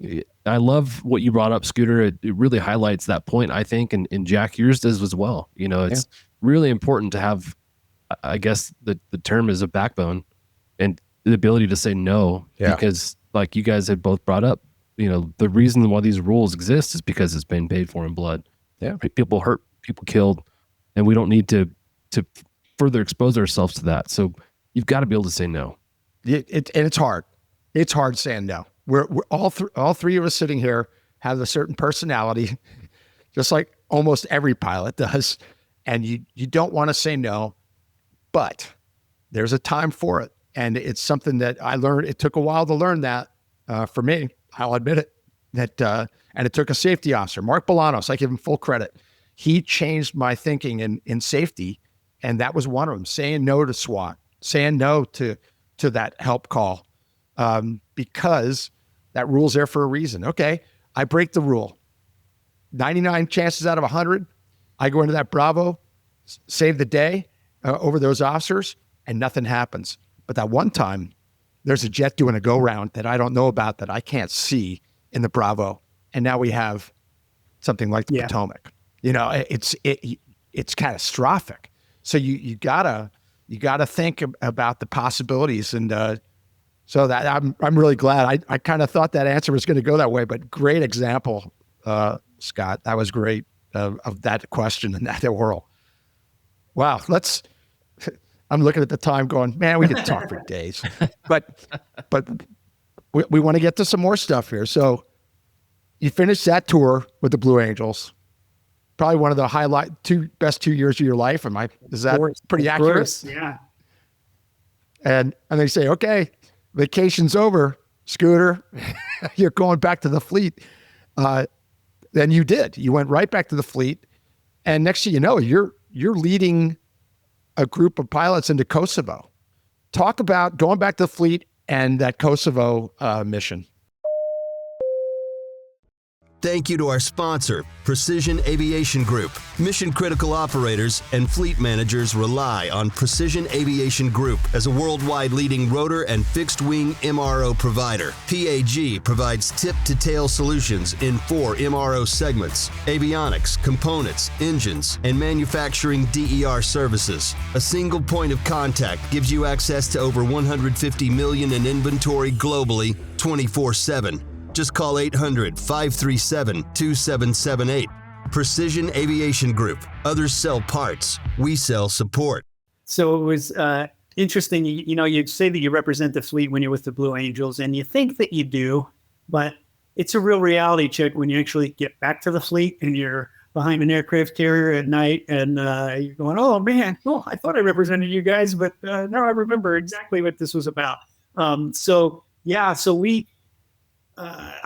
Speaker 5: I love what you brought up, Scooter. It really highlights that point, I think, and Jack, yours does as well. You know, it's really important to have, I guess the term is a backbone and the ability to say no, because like you guys had both brought up, you know, the reason why these rules exist is because it's been paid for in blood. Yeah. People hurt, people killed, and we don't need to further expose ourselves to that. So you've got to be able to say no.
Speaker 1: And it's hard. It's hard saying no. We're all three of us sitting here have a certain personality, just like almost every pilot does. And you don't want to say no, but there's a time for it. And it's something that I learned. It took a while to learn that for me. I'll admit it. And it took a safety officer, Mark Bolanos. I give him full credit. He changed my thinking in safety, and that was one of them. Saying no to SWAT, saying no to that help call, because that rule's there for a reason. Okay, I break the rule. 99 chances out of 100, I go into that Bravo, save the day over those officers, and nothing happens. But that one time, there's a jet doing a go-round that I don't know about, that I can't see in the Bravo, and now we have something like the Potomac. You know, it's catastrophic. So you gotta think about the possibilities, and so that I'm really glad. I kind of thought that answer was going to go that way, but great example, Scott. That was great of that question and that oral. Wow, I'm looking at the time going, man, we could talk for days, but we want to get to some more stuff here. So you finished that tour with the Blue Angels, probably one of the best 2 years of your life. Is that pretty accurate?
Speaker 2: Yeah.
Speaker 1: And they say, okay, vacation's over, Scooter. You're going back to the fleet. Then you did. You went right back to the fleet, and next thing you know, you're leading a group of pilots into Kosovo. Talk about going back to the fleet and that Kosovo mission.
Speaker 3: Thank you to our sponsor, Precision Aviation Group. Mission-critical operators and fleet managers rely on Precision Aviation Group as a worldwide leading rotor and fixed-wing MRO provider. PAG provides tip-to-tail solutions in 4 MRO segments: avionics, components, engines, and manufacturing DER services. A single point of contact gives you access to over 150 million in inventory globally, 24/7. Just call 800-537-2778. Precision Aviation Group. Others sell parts. We sell support.
Speaker 2: So it was interesting. You say that you represent the fleet when you're with the Blue Angels, and you think that you do, but it's a real reality check when you actually get back to the fleet and you're behind an aircraft carrier at night, and you're going, oh, man, I thought I represented you guys, but now I remember exactly what this was about.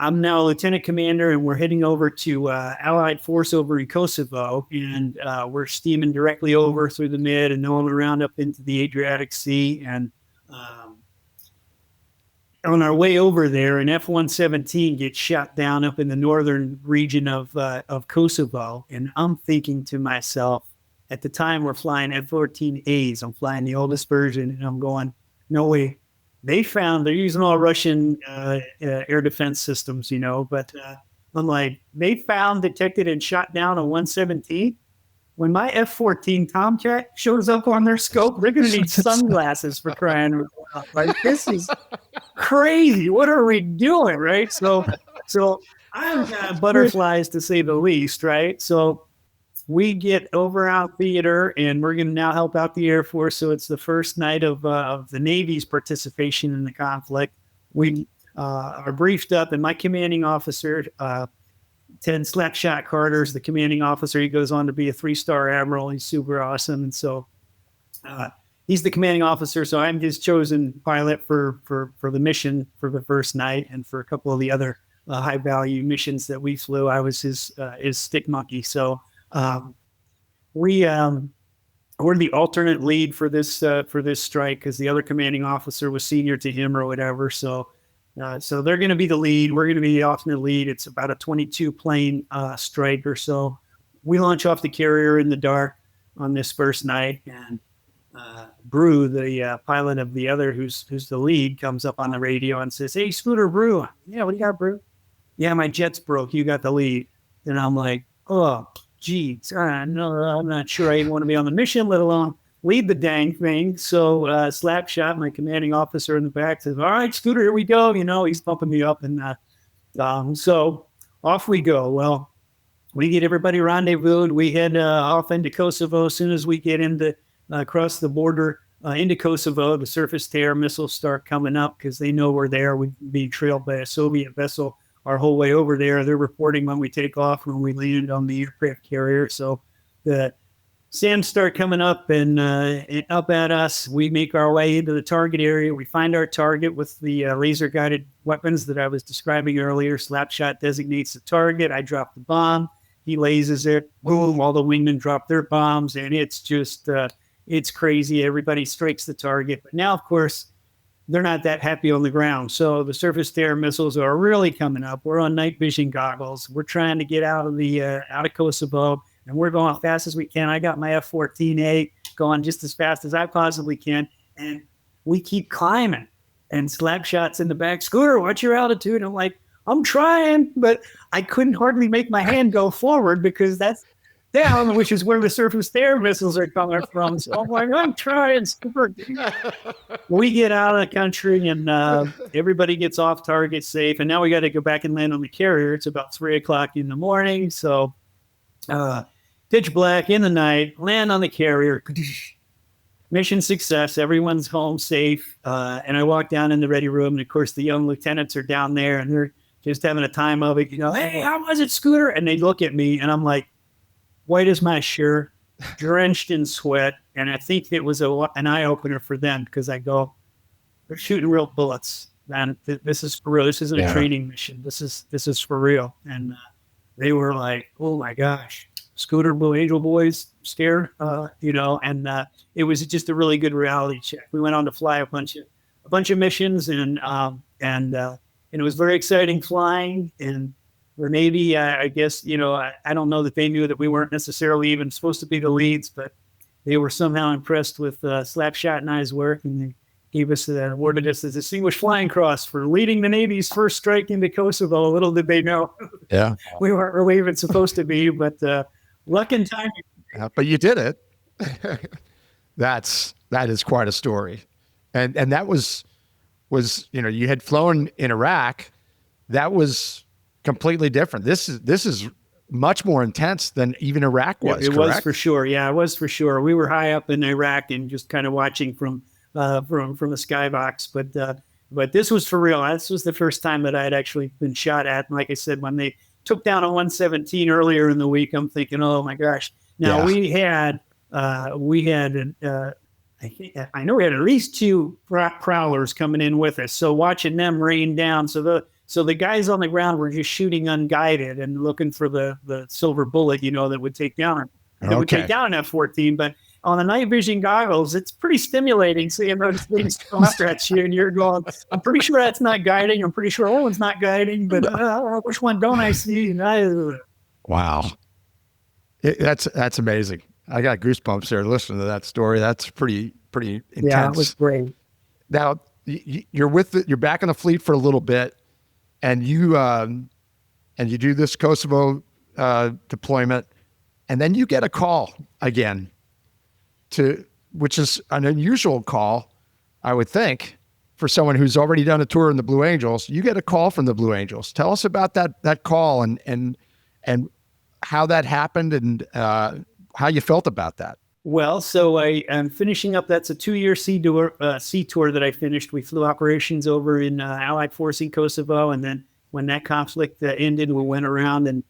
Speaker 2: I'm now a lieutenant commander, and we're heading over to Allied force over in Kosovo, and we're steaming directly over through the mid and on around up into the Adriatic Sea. And on our way over there, an F-117 gets shot down up in the northern region of Kosovo. And I'm thinking to myself, at the time we're flying F-14As, I'm flying the oldest version, and I'm going, no way. They're using all Russian air defense systems, but I'm like, they found, detected, and shot down a 117. When my F-14 Tomcat shows up on their scope, they're going to need sunglasses for crying out loud. Like, this is crazy. What are we doing, right? So So I've got butterflies to say the least, right? So we get over out theater, and we're going to now help out the Air Force. So it's the first night of the Navy's participation in the conflict. We are briefed up, and my commanding officer, Ted Slapshot Carter's the commanding officer. He goes on to be a 3-star admiral. He's super awesome. And so he's the commanding officer. So I'm his chosen pilot for the mission for the first night, and for a couple of the other high value missions that we flew. I was his stick monkey. So we're the alternate lead for this strike, because the other commanding officer was senior to him or whatever. So they're going to be the lead. We're going to be the alternate lead. It's about a 22 plane strike or so. We launch off the carrier in the dark on this first night, and Brew, the pilot of the other, who's the lead, comes up on the radio and says, "Hey, Scooter, Brew." "Yeah, what do you got, Brew?" "Yeah, my jet's broke. You got the lead." And I'm like, "Oh, geez, no, I'm not sure I even want to be on the mission, let alone lead the dang thing." So Slapshot, my commanding officer in the back, says, "All right, Scooter, here we go." He's pumping me up, and so off we go. Well, we get everybody rendezvoused. We head off into Kosovo. As soon as we get into across the border into Kosovo, the surface-to-air missiles start coming up, because they know we're there. We're being trailed by a Soviet vessel our whole way over there. They're reporting when we take off, when we landed on the aircraft carrier. So the SAMs start coming up and up at us. We make our way into the target area. We find our target with the laser-guided weapons that I was describing earlier. Slapshot designates the target. I drop the bomb. He lasers it. Boom! All the wingmen drop their bombs, and it's just it's crazy. Everybody strikes the target. But now, of course, they're not that happy on the ground. So the surface-to-air missiles are really coming up. We're on night vision goggles. We're trying to get out of Kosovo, and we're going as fast as we can. I got my F-14A going just as fast as I possibly can, and we keep climbing. And Slapshot's in the back. "Scooter, what's your altitude?" I'm like, "I'm trying," but I couldn't hardly make my hand go forward, because that's down, which is where the surface-to-air missiles are coming from. So I'm like, "I'm trying." We get out of the country, and everybody gets off target safe. And now we got to go back and land on the carrier. It's about 3:00 in the morning. So pitch black in the night, land on the carrier. Mission success. Everyone's home safe. And I walk down in the ready room, and of course the young lieutenants are down there, and they're just having a time of it. "Hey, how was it, Scooter?" And they look at me, and I'm like, white as my shirt, drenched in sweat. And I think it was an eye-opener for them, because I go, "They're shooting real bullets, man. This is for real. This isn't a training mission. This is for real." And they were like, "Oh my gosh, Scooter, Blue Angel boys stare," and it was just a really good reality check. We went on to fly a bunch of missions, and it was very exciting flying. And the Navy, I guess, I don't know that they knew that we weren't necessarily even supposed to be the leads, but they were somehow impressed with Slapshot and I's work, and they gave us awarded us the Distinguished Flying Cross for leading the Navy's first strike into Kosovo. Little did they know, we weren't really even supposed to be, but luck and timing.
Speaker 1: But you did it. That is quite a story, and that was you had flown in Iraq. That was completely different. This is much more intense than even Iraq was.
Speaker 2: It was for sure. Yeah, it was for sure. We were high up in Iraq and just kind of watching from the skybox. But this was for real. This was the first time that I had actually been shot at. And like I said, when they took down a 117 earlier in the week, I'm thinking, oh my gosh. Now we had I know we had at least 2 prowlers coming in with us. So watching them rain down. So the guys on the ground were just shooting unguided and looking for the silver bullet, that would take down an F-14. But on the night vision goggles, it's pretty stimulating seeing those things come at you, and you're going, I'm pretty sure that's not guiding. I'm pretty sure one's not guiding, but which one don't I see?
Speaker 1: Wow. That's amazing. I got goosebumps there listening to that story. That's pretty intense.
Speaker 2: Yeah, it was great.
Speaker 1: Now you're back in the fleet for a little bit, and you do this Kosovo deployment, and then you get a call again, which is an unusual call, I would think, for someone who's already done a tour in the Blue Angels, you get a call from the Blue Angels. Tell us about that call and how that happened and how you felt about that.
Speaker 2: Well, so I am finishing up. That's a 2-year sea tour that I finished. We flew operations over in Allied force in Kosovo, and then when that conflict ended, we went around and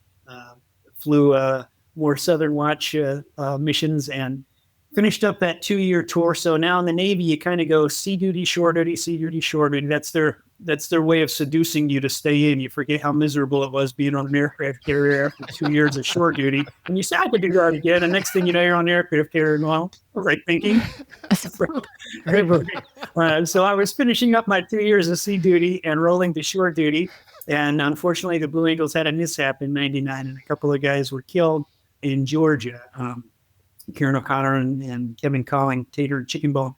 Speaker 2: flew more Southern Watch missions and finished up that 2-year tour. So now in the Navy, you kind of go sea duty, shore duty, sea duty, shore duty. That's their way of seducing you to stay in. You forget how miserable it was being on an aircraft carrier after 2 years of shore duty. And you say, I could do that again. And next thing you know, you're on an aircraft carrier and well, right thinking. So I was finishing up my 2 years of sea duty and rolling to shore duty. And unfortunately, the Blue Angels had a mishap in 99, and a couple of guys were killed in Georgia. Karen O'Connor and Kevin Colling, Tater and Chicken Bone,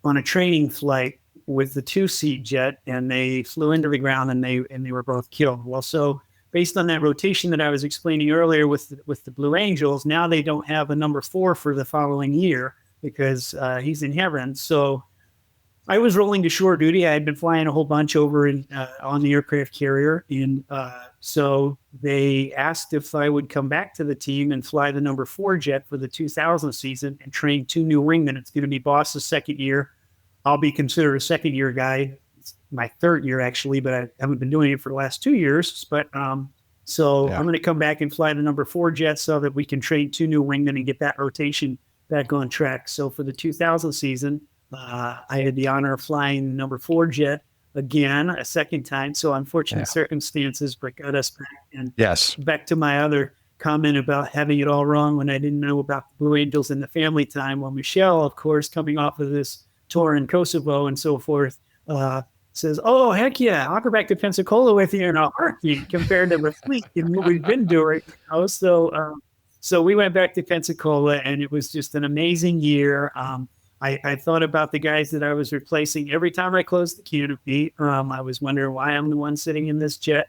Speaker 2: on a training flight with the 2-seat jet, and they flew into the ground and they were both killed. Well, so based on that rotation that I was explaining earlier with the Blue Angels, now they don't have a number 4 for the following year because he's in heaven. So I was rolling to shore duty. I had been flying a whole bunch over on the aircraft carrier, and so they asked if I would come back to the team and fly the number 4 jet for the 2000 season and train 2 new wingmen. It's going to be Boss's second year. I'll be considered a second-year guy. It's my 3rd year, actually, but I haven't been doing it for the last 2 years. But I'm going to come back and fly the number 4 jet so that we can train 2 new wingmen and get that rotation back on track. So for the 2000 season, I had the honor of flying the number 4 jet again, a second time. So unfortunate circumstances got us back. And back to my other comment about having it all wrong when I didn't know about the Blue Angels and the family time. Well, Michelle, of course, coming off of this tour in Kosovo and so forth, says, oh, heck yeah, I'll go back to Pensacola with you in a heartbeat compared to the fleet and what we've been doing. So we went back to Pensacola, and it was just an amazing year. I thought about the guys that I was replacing every time I closed the canopy. I was wondering why I'm the one sitting in this jet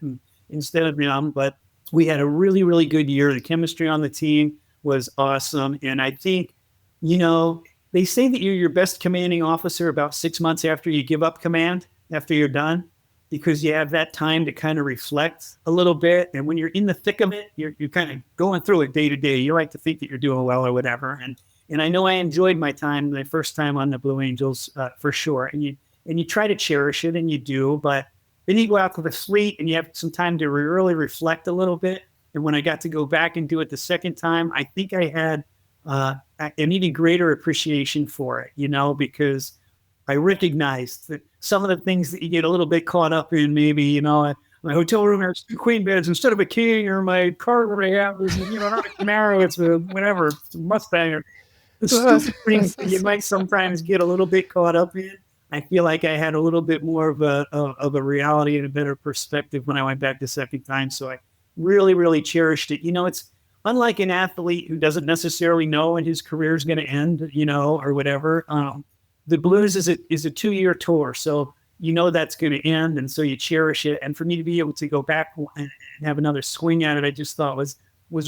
Speaker 2: instead of them. But we had a really, really good year. The chemistry on the team was awesome. And I think, they say that you're your best commanding officer about 6 months after you give up command, after you're done, because you have that time to kind of reflect a little bit. And when you're in the thick of it, you're kind of going through it day to day. You like to think that you're doing well or whatever. And I know I enjoyed my time, the first time on the Blue Angels, for sure. And you try to cherish it, and you do. But then you go out to the fleet, and you have some time to really reflect a little bit. And when I got to go back and do it the second time, I think I had an even greater appreciation for it, because I recognized that some of the things that you get a little bit caught up in, maybe, my hotel room has 2 queen beds instead of a king, or my car that I have is, not a Camaro, it's a whatever, it's a Mustang, or the stupid things that you might sometimes get a little bit caught up in. I feel like I had a little bit more of a reality and a better perspective when I went back the second time. So I really, really cherished it. It's unlike an athlete who doesn't necessarily know when his career is going to end, or whatever. The Blues is a 2-year tour, so that's going to end, and so you cherish it. And for me to be able to go back and have another swing at it, I just thought was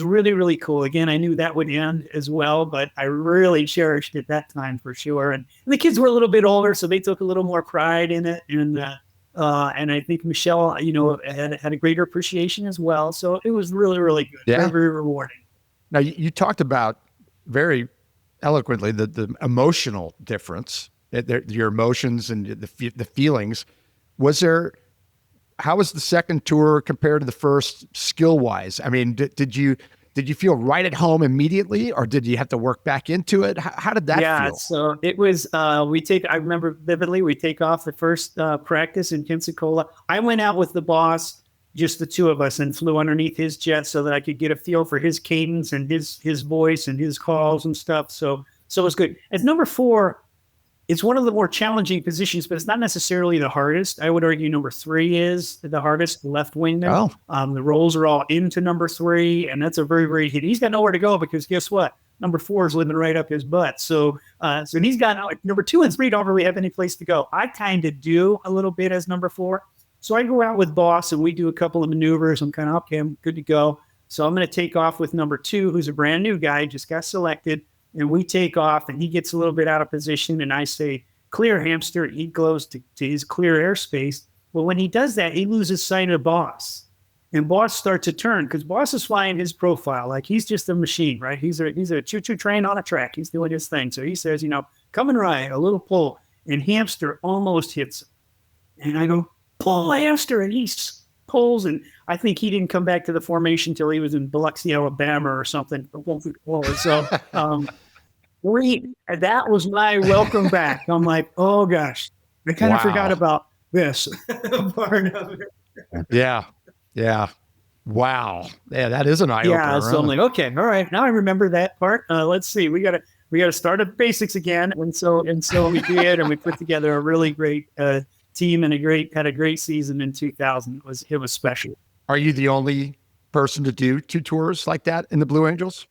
Speaker 2: really, really cool. Again, I knew that would end as well, but I really cherished it that time for sure. And the kids were a little bit older, so they took a little more pride in it. And I think Michelle, had a greater appreciation as well. So it was really, really good. Yeah. Very, very rewarding.
Speaker 1: Now, you talked about very eloquently the emotional difference, your emotions and the feelings. How was the second tour compared to the first skill-wise? I mean, did you feel right at home immediately, or did you have to work back into it? How did that feel?
Speaker 2: Yeah, so it was, I remember vividly, we take off the first practice in Pensacola. I went out with the boss, just the 2 of us, and flew underneath his jet so that I could get a feel for his cadence and his voice and his calls and stuff. So it was good. As number 4, it's one of the more challenging positions, but it's not necessarily the hardest. I would argue number 3 is the hardest, the left wingman. Oh. The rolls are all into number 3, and that's a very, very hit. He's got nowhere to go because guess what? Number 4 is living right up his butt. So he's got number 2 and 3 don't really have any place to go. I kind of do a little bit as number 4. So I go out with boss and we do a couple of maneuvers. I'm kind of, okay, I'm good to go. So I'm going to take off with number 2, who's a brand new guy, just got selected. And we take off, and he gets a little bit out of position. And I say, clear hamster. He goes to his clear airspace. Well, when he does that, he loses sight of boss. And boss starts to turn because boss is flying his profile. Like he's just a machine, right? He's a choo-choo train on a track. He's doing his thing. So he says, come and ride, a little pull. And hamster almost hits him. And I go, pull hamster. And he pulls. And I think he didn't come back to the formation till he was in Biloxi, Alabama or something. So that was my welcome back. I'm like, oh gosh, I kind of forgot about this part of it.
Speaker 1: Yeah. Yeah. Wow. Yeah, that is an eye opener.
Speaker 2: Yeah. So I'm like, okay, all right. Now I remember that part. Let's see. We gotta start at basics again. And so we did, and we put together a really great team and had a great season in 2000. It was special.
Speaker 1: Are you the only person to do 2 tours like that in the Blue Angels?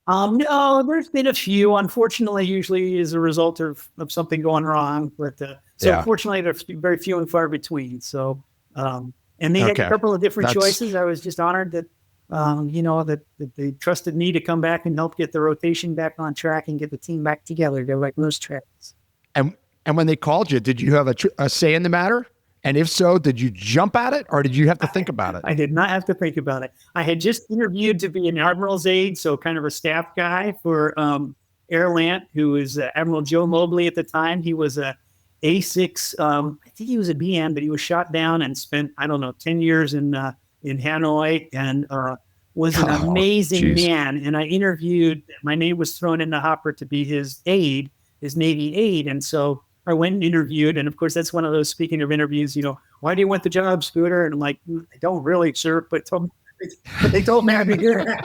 Speaker 2: No, there's been a few, unfortunately, usually as a result of something going wrong. But unfortunately, there's very few and far between. So, and they had a couple of different choices. I was just honored that, that they trusted me to come back and help get the rotation back on track and get the team back together. They're like most tracks.
Speaker 1: And when they called you, did you have a say in the matter? And if so, did you jump at it or did you have to think about it?
Speaker 2: I did not have to think about it. I had just interviewed to be an admiral's aide, so kind of a staff guy for Airlant, who was Admiral Joe Mobley at the time. He was a A6, I think he was a BM, but he was shot down and spent, 10 years in Hanoi and was an amazing man. And I interviewed, my name was thrown in the hopper to be his aide, his Navy aide. And so I went and interviewed. And of course, that's one of those, speaking of interviews, why do you want the job, Scooter? And I'm like, I don't really, sir, but they told me I'd be here.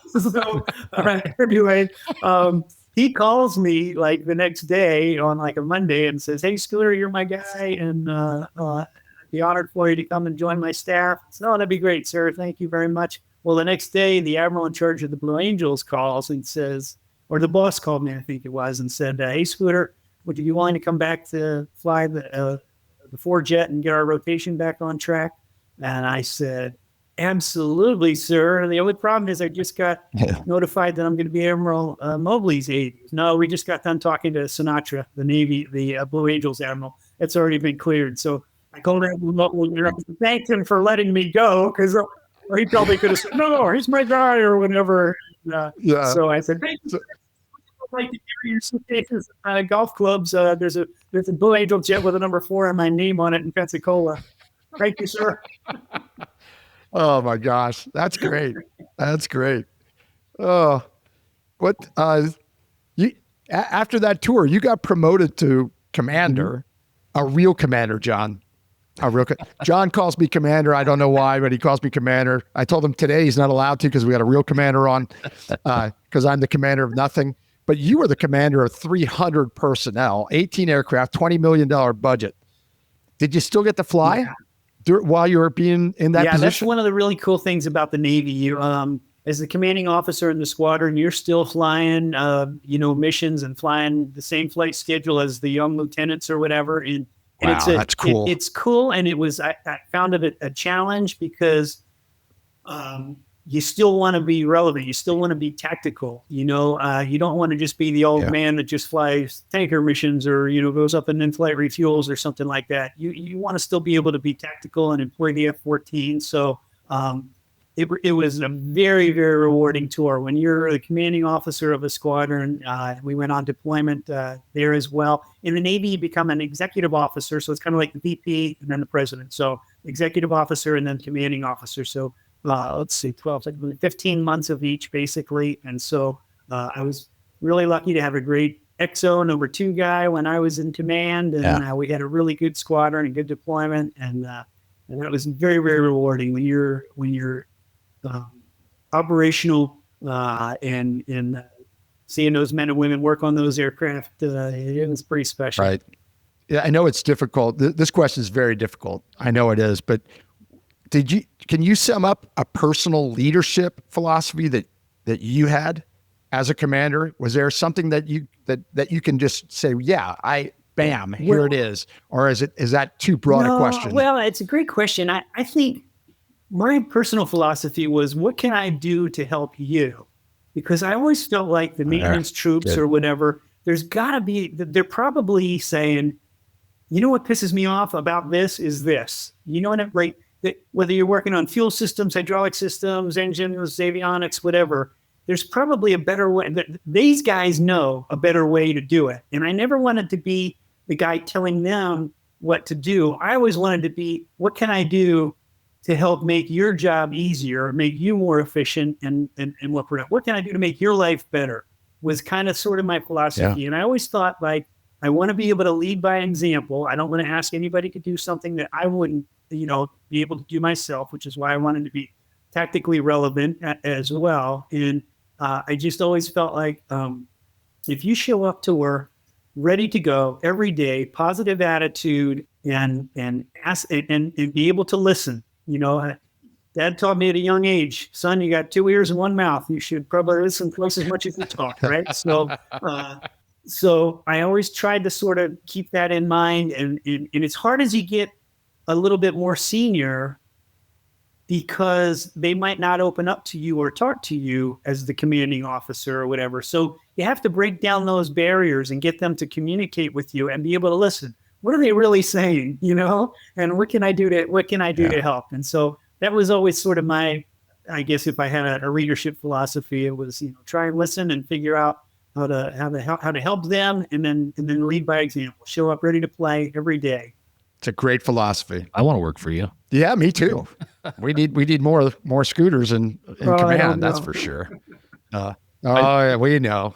Speaker 2: So anyway, he calls me like the next day on like a Monday and says, hey, Scooter, you're my guy. And I'd be honored for you to come and join my staff. So, that'd be great, sir. Thank you very much. Well, the next day, the admiral in charge of the Blue Angels calls and says, or the boss called me, I think it was, and said, hey, Scooter, would you be willing to come back to fly the 4-jet and get our rotation back on track? And I said, absolutely, sir. And the only problem is I just got notified that I'm going to be Admiral Mobley's aide. No, we just got done talking to Sinatra, the Navy, the Blue Angels admiral. It's already been cleared. So I told him, thank him for letting me go, because he probably could have said, no, he's my guy or whatever. So I said, thank you. Like to carry your suitcases, golf clubs. There's a Blue Angel jet with a number 4 and my name on it in Pensacola. Thank you, sir.
Speaker 1: Oh my gosh, that's great. That's great. Oh, what? After that tour, you got promoted to commander, a real commander, John. John calls me commander. I don't know why, but he calls me commander. I told him today he's not allowed to because we got a real commander on, because I'm the commander of nothing. But you were the commander of 300 personnel, 18 aircraft, $20 million budget. Did you still get to fly while you were being in that position?
Speaker 2: Yeah, that's one of the really cool things about the Navy. You, as the commanding officer in the squadron, you're still flying, missions and flying the same flight schedule as the young lieutenants or whatever. And
Speaker 1: that's cool.
Speaker 2: It's cool. And it was, I found it a challenge because you still want to be relevant. You still want to be tactical. You don't want to just be the old man that just flies tanker missions or, goes up and in-flight refuels or something like that. You want to still be able to be tactical and employ the F-14. So it was a very, very rewarding tour. When you're the commanding officer of a squadron, we went on deployment there as well. In the Navy, you become an executive officer. So it's kind of like the VP and then the president. So executive officer and then commanding officer. So let's see, 15 months of each, basically. And so I was really lucky to have a great XO number 2 guy when I was in command. And we had a really good squadron and good deployment. And that was very, very rewarding when you're operational and seeing those men and women work on those aircraft. It was pretty special.
Speaker 1: Right. Yeah, I know it's difficult. This question is very difficult. I know it is, but can you sum up a personal leadership philosophy that you had as a commander? Was there something that you can just say, here it is? Or is that too broad a question?
Speaker 2: Well, it's a great question. I think my personal philosophy was, what can I do to help you? Because I always felt like the maintenance troops or whatever, there's got to be, they're probably saying, you know what pisses me off about this is this. You know what, right? That whether you're working on fuel systems, hydraulic systems, engines, avionics, whatever, there's probably a better way. These guys know a better way to do it. And I never wanted to be the guy telling them what to do. I always wanted to be, what can I do to help make your job easier, make you more efficient, and what can I do to make your life better, was kind of sort of my philosophy. Yeah. And I always thought, like, I want to be able to lead by example. I don't want to ask anybody to do something that I wouldn't, be able to do myself, which is why I wanted to be tactically relevant as well. And I just always felt like if you show up to work ready to go every day, positive attitude, and ask and be able to listen. Dad taught me at a young age, son, you got 2 ears and 1 mouth. You should probably listen twice as much as you talk, right? So I always tried to sort of keep that in mind. And it's hard as you get a little bit more senior, because they might not open up to you or talk to you as the commanding officer or whatever. So you have to break down those barriers and get them to communicate with you and be able to listen. What are they really saying, and what can I do to help? And so that was always sort of my, I guess, if I had a leadership philosophy, it was, try and listen and figure out how to help them, and then lead by example, show up ready to play every day.
Speaker 1: It's a great philosophy.
Speaker 5: I want to work for you.
Speaker 1: Yeah, me too. we need more scooters in command. That's for sure. Yeah, we know.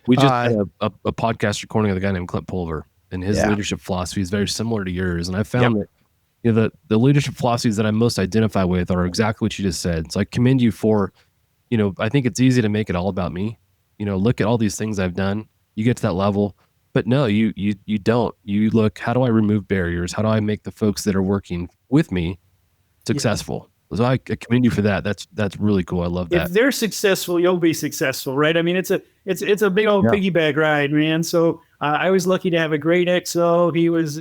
Speaker 5: We just had a podcast recording of a guy named Clint Pulver, and his leadership philosophy is very similar to yours. And I found that the leadership philosophies that I most identify with are exactly what you just said. So I commend you for, I think it's easy to make it all about me. Look at all these things I've done. You get to that level. But no, you don't. You look, how do I remove barriers? How do I make the folks that are working with me successful? So I commend you for that. That's really cool. I love that.
Speaker 2: If they're successful, you'll be successful, right? I mean, it's a big old piggyback ride, man. So I was lucky to have a great XO.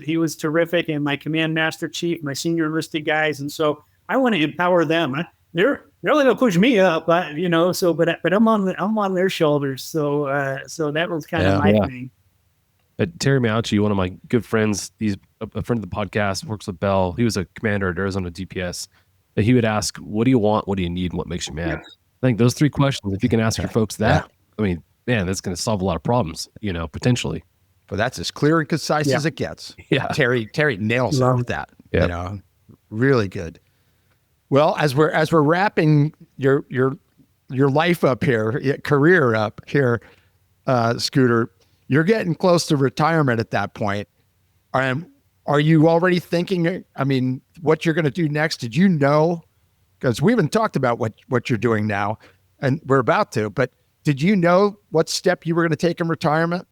Speaker 2: He was terrific, and my command master chief, my senior enlisted guys, and so I want to empower them. They're really gonna push me up, but I'm on their shoulders. So that was kind of my thing.
Speaker 5: Terry Mauchi, one of my good friends, he's a friend of the podcast, works with Bell. He was a commander at Arizona DPS. But he would ask, what do you want? What do you need? And what makes you mad? I think those 3 questions, if you can ask your folks that, I mean, man, that's going to solve a lot of problems, potentially.
Speaker 1: But that's as clear and concise as it gets. Yeah. Terry nails it with that. Yep. Really good. Well, as we're wrapping your life up here, career up here, Scooter, you're getting close to retirement at that point. Are you already thinking, what you're going to do next? Did you know? Because we haven't talked about what you're doing now, and we're about to, but did you know what step you were going to take in retirement?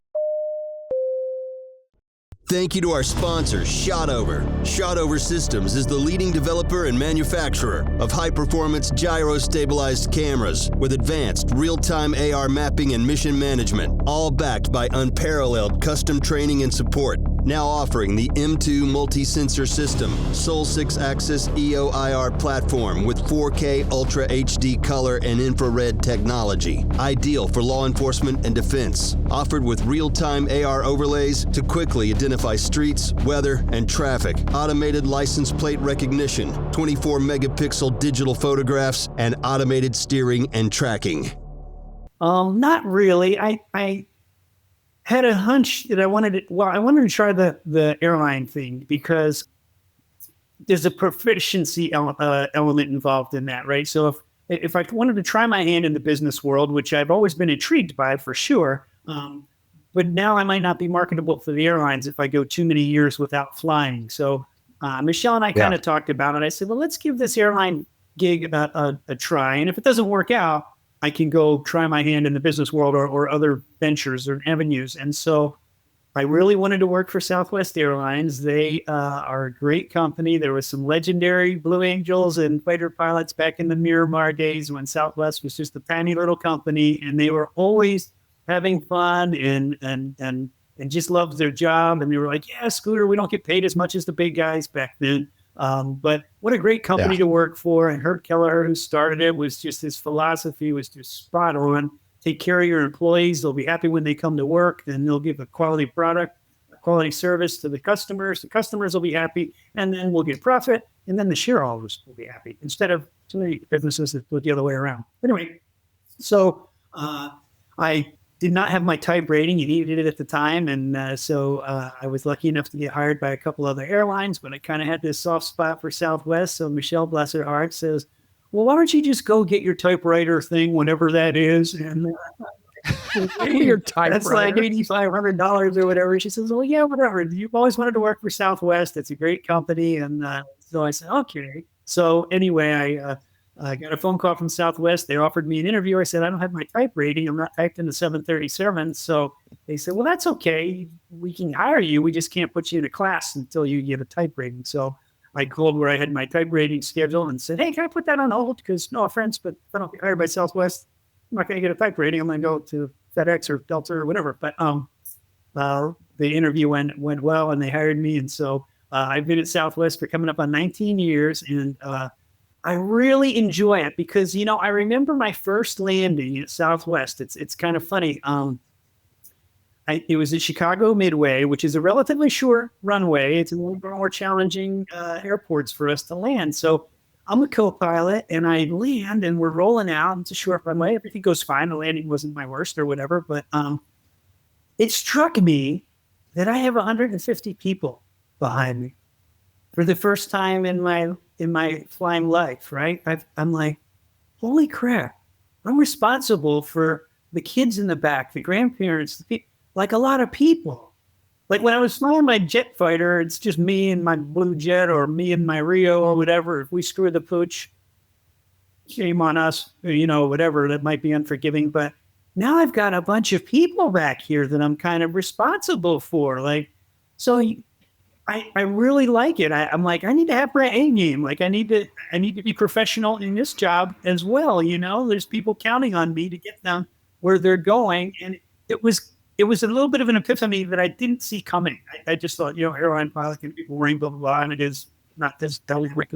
Speaker 3: Thank you to our sponsor, Shotover. Shotover Systems is the leading developer and manufacturer of high-performance gyro-stabilized cameras with advanced real-time AR mapping and mission management, all backed by unparalleled custom training and support. Now offering the M2 multi-sensor system, Sol 6-axis EO/IR platform with 4K Ultra HD color and infrared technology. Ideal for law enforcement and defense. Offered with real-time AR overlays to quickly identify streets, weather, and traffic. Automated license plate recognition, 24 megapixel digital photographs, and automated steering and tracking.
Speaker 2: Not really. I had a hunch that I wanted to try the airline thing, because there's a proficiency element involved in that, right? So if I wanted to try my hand in the business world, which I've always been intrigued by for sure, but now I might not be marketable for the airlines if I go too many years without flying. So Michelle and I kind of talked about it. I said, well, let's give this airline gig a try. And if it doesn't work out, I can go try my hand in the business world or other ventures or avenues. And so I really wanted to work for Southwest Airlines. They are a great company. There was some legendary Blue Angels and fighter pilots back in the Miramar days when Southwest was just a tiny little company, and they were always having fun and just loved their job. And they were like, yeah, Scooter, we don't get paid as much as the big guys back then. But what a great company to work for. And Herb Kelleher, who started it, was just, his philosophy was just spot on. take care of your employees. They'll be happy when they come to work. Then they'll give a quality product, a quality service to the customers. The customers will be happy, and then we'll get profit, and then the shareholders will be happy, instead of too many businesses that go the other way around. Anyway, so I did not have my type rating. You needed it at the time. And so I was lucky enough to get hired by a couple other airlines, but I kind of had this soft spot for Southwest. So Michelle, bless her heart, says, well, why don't you just go get your typewriter thing, whatever that is? And
Speaker 1: Your typewriter.
Speaker 2: that's like $8,500 or whatever. She says, well, yeah, whatever. You've always wanted to work for Southwest. It's a great company. And so I said, okay. So anyway, I got a phone call from Southwest. They offered me an interview. I said, I don't have my type rating. I'm not typed in the 737. So they said, well, that's okay. We can hire you. We just can't put you in a class until you get a type rating. So I called where I had my type rating scheduled and said, hey, can I put that on hold? Because no offense, but if I don't get hired by Southwest, I'm not going to get a type rating. I'm going to go to FedEx or Delta or whatever. But the interview went well, and they hired me. And so I've been at Southwest for coming up on 19 years. And I really enjoy it because, I remember my first landing at Southwest. It's kind of funny. It was at Chicago Midway, which is a relatively short runway. It's a little bit more challenging airports for us to land. So I'm a co-pilot, and I land, and we're rolling out. It's a short runway. Everything goes fine. The landing wasn't my worst or whatever. But it struck me that I have 150 people behind me for the first time in my flying life, right? I'm like, holy crap, I'm responsible for the kids in the back, the grandparents, like a lot of people. Like when I was flying my jet fighter, it's just me and my Blue Jet or me and my Rio or whatever. If we screw the pooch, shame on us, whatever, that might be unforgiving. But now I've got a bunch of people back here that I'm kind of responsible for. Like, so I really like it. I'm like, I need to have my A game. Like I need to be professional in this job as well. There's people counting on me to get them where they're going. And it was a little bit of an epiphany that I didn't see coming. I just thought, airline pilot can be boring, blah, blah, blah. And it is not as dynamic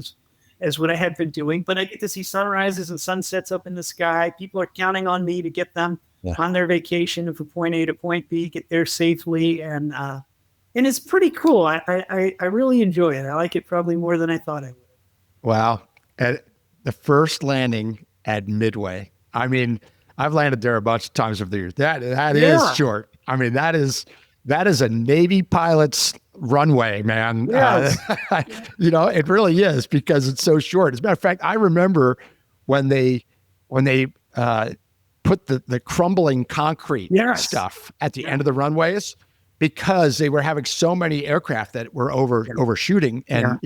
Speaker 2: as what I had been doing, but I get to see sunrises and sunsets up in the sky. People are counting on me to get them on their vacation from point A to point B, get there safely. And it's pretty cool. I really enjoy it. I like it probably more than I thought I would.
Speaker 1: Wow. At the first landing at Midway, I mean, I've landed there a bunch of times over the years. That is short. I mean, that is a Navy pilot's runway, man.
Speaker 2: Yes.
Speaker 1: It really is because it's so short. As a matter of fact, I remember when they put the crumbling concrete stuff at the end of the runways, because they were having so many aircraft that were overshooting, and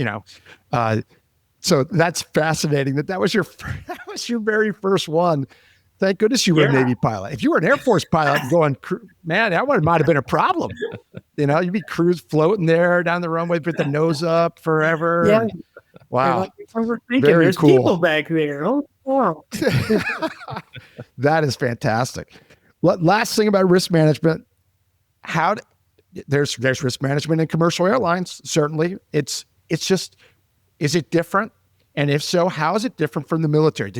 Speaker 1: so that's fascinating. That was your very first one. Thank goodness you were a Navy pilot. If you were an Air Force pilot going, man, that one might have been a problem. You'd be floating there down the runway with the nose up forever.
Speaker 2: Yeah.
Speaker 1: Wow.
Speaker 2: Very There's cool. People back there. Oh, wow.
Speaker 1: That is fantastic. Last thing about risk management, there's risk management in commercial airlines. Certainly. It's just, is it different? And if so, how is it different from the military?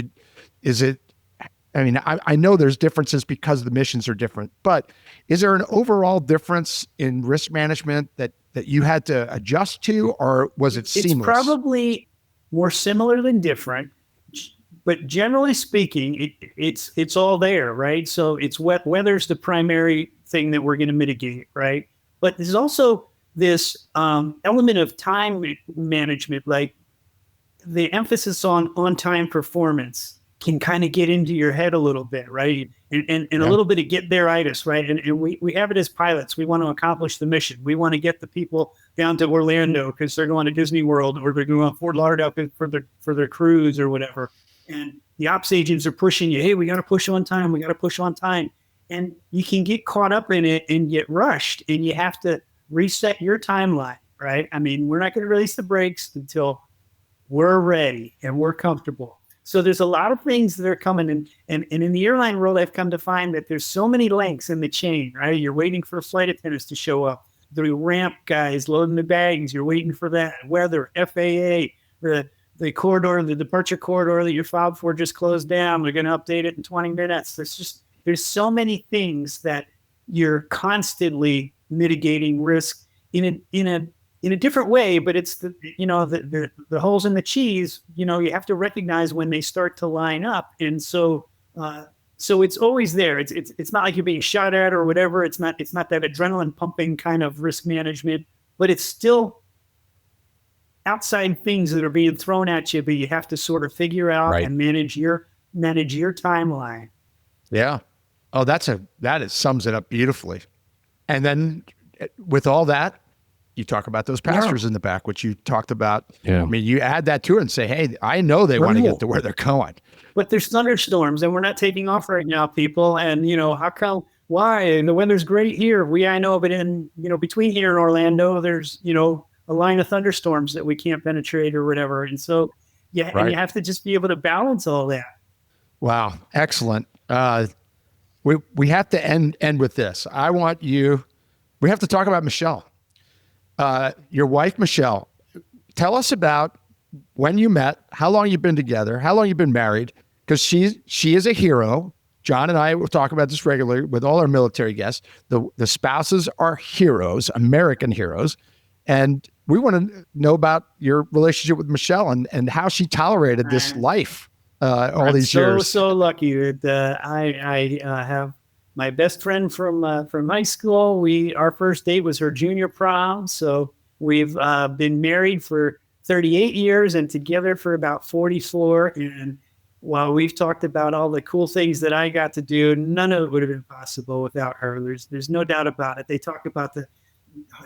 Speaker 1: I know there's differences because the missions are different, but is there an overall difference in risk management that you had to adjust to, or was it seamless?
Speaker 2: It's probably more similar than different, but generally speaking, it's all there, right? So it's weather's the primary thing that we're going to mitigate, right? But there's also this element of time management, like the emphasis on on-time performance can kind of get into your head a little bit, right? And a little bit of get there-itis, right? And we have it as pilots. We want to accomplish the mission. We want to get the people down to Orlando because they're going to Disney World, or they're going to Fort Lauderdale for their cruise or whatever. And the ops agents are pushing you, hey, we got to push on time. We got to push on time. And you can get caught up in it and get rushed, and you have to reset your timeline, right? I mean, we're not going to release the brakes until we're ready and we're comfortable. So there's a lot of things that are coming in. And in the airline world, I've come to find that there's so many links in the chain, right? You're waiting for flight attendants to show up. The ramp guys loading the bags. You're waiting for that. Weather, FAA, the corridor, the departure corridor that you filed for just closed down. They're going to update it in 20 minutes. there's so many things that you're constantly mitigating risk in a different way, but it's the holes in the cheese, you have to recognize when they start to line up. And so it's always there. It's not like you're being shot at or whatever. It's not that adrenaline pumping kind of risk management, but it's still outside things that are being thrown at you, but you have to sort of figure out and manage your timeline.
Speaker 1: Yeah. Oh, that sums it up beautifully. And then with all that, you talk about those pastors in the back, which you talked about.
Speaker 5: Yeah.
Speaker 1: I mean, you add that to it and say, hey, I know they want to get to where they're going.
Speaker 2: But there's thunderstorms and we're not taking off right now, people. And, how come, why? And the weather's great here. I know, but between here and Orlando, there's, a line of thunderstorms that we can't penetrate or whatever. And so, and you have to just be able to balance all that.
Speaker 1: Wow. Excellent. We have to end with this. We have to talk about Michelle. Your wife, Michelle. Tell us about when you met, how long you've been together, how long you've been married, because she is a hero. John and I will talk about this regularly with all our military guests. The spouses are heroes, American heroes. And we want to know about your relationship with Michelle and how she tolerated this life all these years.
Speaker 2: So lucky that I have my best friend from high school. Our first date was her junior prom. So we've been married for 38 years and together for about 44. And while we've talked about all the cool things that I got to do, none of it would have been possible without her. There's no doubt about it. They talk about the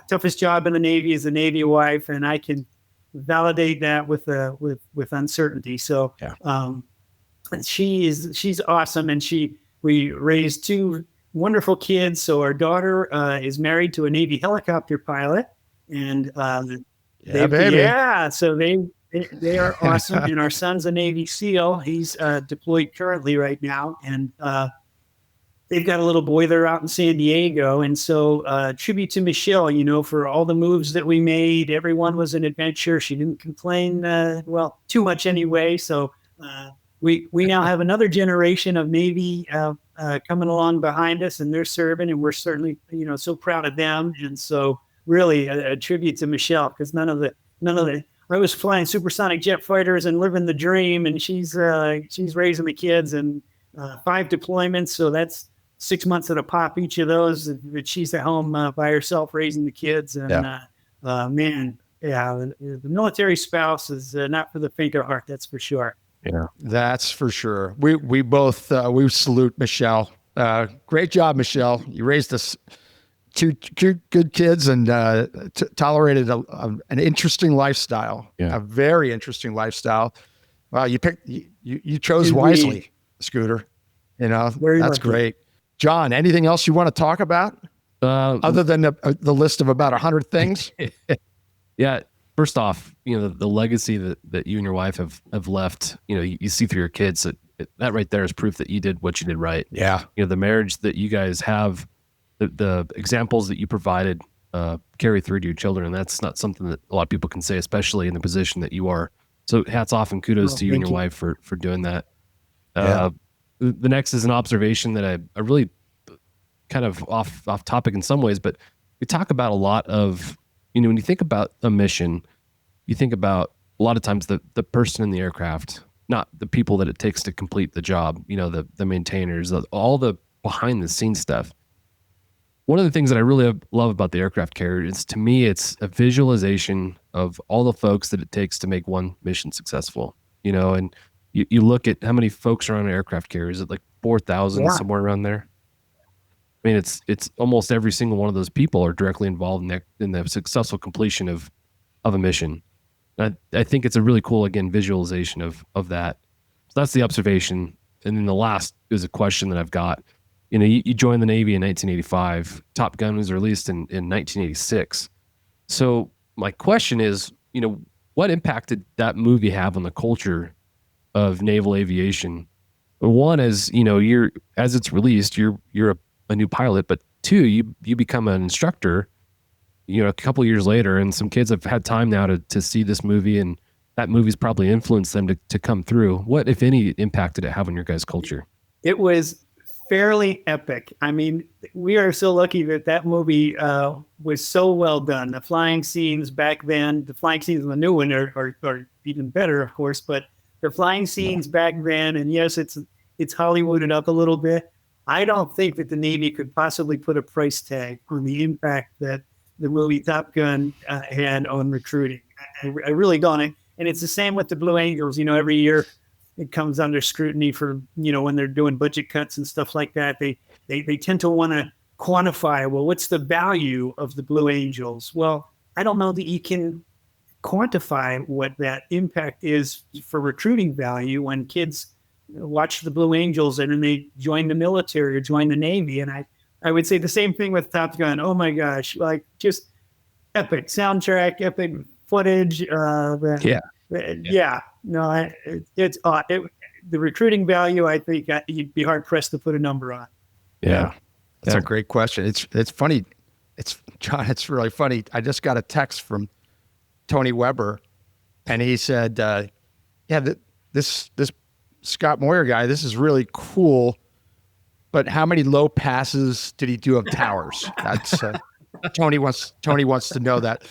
Speaker 2: toughest job in the Navy is the Navy wife, and I can validate that with uncertainty. So, she's awesome, and we raised two wonderful kids. So our daughter is married to a Navy helicopter pilot, and so they are awesome. And our son's a Navy SEAL. He's deployed currently right now, and they've got a little boy there out in San Diego. And so tribute to Michelle, for all the moves that we made. Everyone was an adventure. She didn't complain, too much anyway. So we now have another generation of Navy coming along behind us, and they're serving, and we're certainly, so proud of them. And so really a tribute to Michelle, because none of the I was flying supersonic jet fighters and living the dream, and she's raising the kids and 5 deployments. So that's 6 months at a pop each of those. But she's at home by herself raising the kids. And the military spouse is not for the faint of heart. That's for sure.
Speaker 5: Yeah,
Speaker 1: that's for sure. We both we salute Michelle. Great job, Michelle. You raised us two good kids and tolerated an interesting lifestyle. Yeah. A very interesting lifestyle. Wow, you chose wisely, Scooter.
Speaker 2: Very
Speaker 1: that's
Speaker 2: lucky.
Speaker 1: Great. John, anything else you want to talk about other than the list of about 100 things?
Speaker 5: Yeah. First off, the legacy that you and your wife have left, you see through your kids that right there is proof that you did what you did right.
Speaker 1: Yeah.
Speaker 5: The marriage that you guys have, the examples that you provided carry through to your children. And that's not something that a lot of people can say, especially in the position that you are. So hats off and kudos to you and your wife for doing that. The next is an observation that I really kind of off topic in some ways, but we talk about a lot of, when you think about a mission, you think about a lot of times the person in the aircraft, not the people that it takes to complete the job, the maintainers, all the behind the scenes stuff. One of the things that I really love about the aircraft carrier is, to me, it's a visualization of all the folks that it takes to make one mission successful, and you look at how many folks are on an aircraft carrier. Is it like 4,000, somewhere around there? I mean, it's almost every single one of those people are directly involved in the successful completion of a mission. I think it's a really cool, again, visualization of that. So that's the observation. And then the last is a question that I've got. You joined the Navy in 1985. Top Gun was released in 1986. So my question is, what impact did that movie have on the culture of naval aviation? One is, as it's released, you're a new pilot, but two, you become an instructor, a couple years later, and some kids have had time now to see this movie, and that movie's probably influenced them to come through. What, if any, impact did it have on your guys' culture?
Speaker 2: It was fairly epic. I mean, we are so lucky that that movie was so well done. The flying scenes back then, the flying scenes in the new one are even better, of course, but the flying scenes back then, and yes, it's Hollywooded up a little bit. I don't think that the Navy could possibly put a price tag on the impact that the movie Top Gun had on recruiting. I really don't. And it's the same with the Blue Angels. You know, every year it comes under scrutiny for, you know, when they're doing budget cuts and stuff like that. They tend to want to quantify, well, what's the value of the Blue Angels? Well, I don't know that you can quantify what that impact is for recruiting value when kids watch the Blue Angels and then they join the military or join the Navy. And I would say the same thing with Top Gun. Oh my gosh, like just epic soundtrack, epic footage. No, the recruiting value, I think you'd be hard pressed to put a number on.
Speaker 1: Yeah. That's a great question. It's funny. John, it's really funny. I just got a text from Tony Weber and he said, this Scott Moyer guy, this is really cool, but how many low passes did he do of towers? That's Tony wants to know that.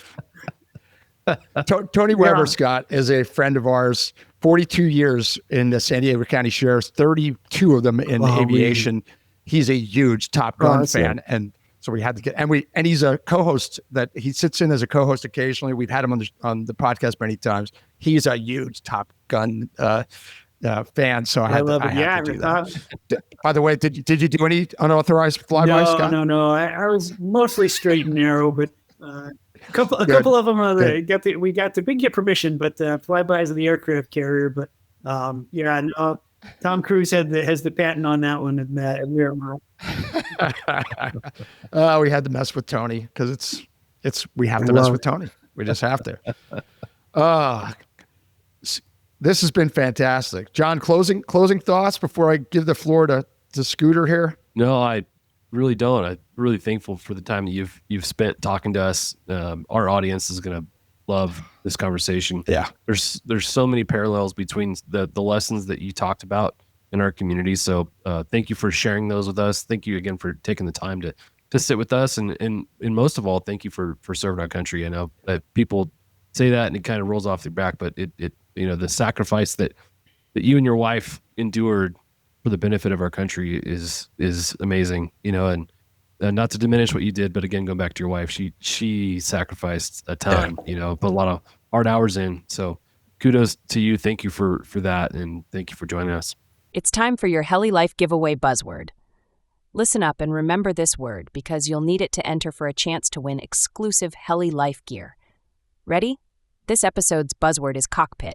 Speaker 1: Tony Weber, Scott, is a friend of ours, 42 years in the San Diego County Sheriff's, 32 of them in aviation. He's a huge Top Gun fan. And so we had to get, and he's a co-host that he sits in as a co-host occasionally. We've had him on the podcast many times. He's a huge Top Gun fan. So I love it. Had to do that. By the way, did you do any unauthorized flybys, Scott?
Speaker 2: No. I was mostly straight and narrow, but a couple of them we didn't get permission, but flybys of the aircraft carrier. But Tom Cruise has the patent on that one, and we're
Speaker 1: we had to mess with Tony because we have to mess with Tony. We just have to. This has been fantastic, John. Closing thoughts before I give the floor to Scooter here.
Speaker 5: No, I really don't. I'm really thankful for the time that you've spent talking to us. Our audience is going to love this conversation.
Speaker 1: Yeah,
Speaker 5: there's so many parallels between the lessons that you talked about in our community. So thank you for sharing those with us. Thank you again for taking the time to sit with us, and most of all, thank you for serving our country. I know that people say that and it kind of rolls off their back, but it the sacrifice that you and your wife endured for the benefit of our country is amazing, and not to diminish what you did, but again, going back to your wife, she sacrificed a ton, put a lot of hard hours in. So kudos to you. Thank you for that. And thank you for joining us.
Speaker 7: It's time for your Heli Life giveaway buzzword. Listen up and remember this word because you'll need it to enter for a chance to win exclusive Heli Life gear. Ready? This episode's buzzword is cockpit.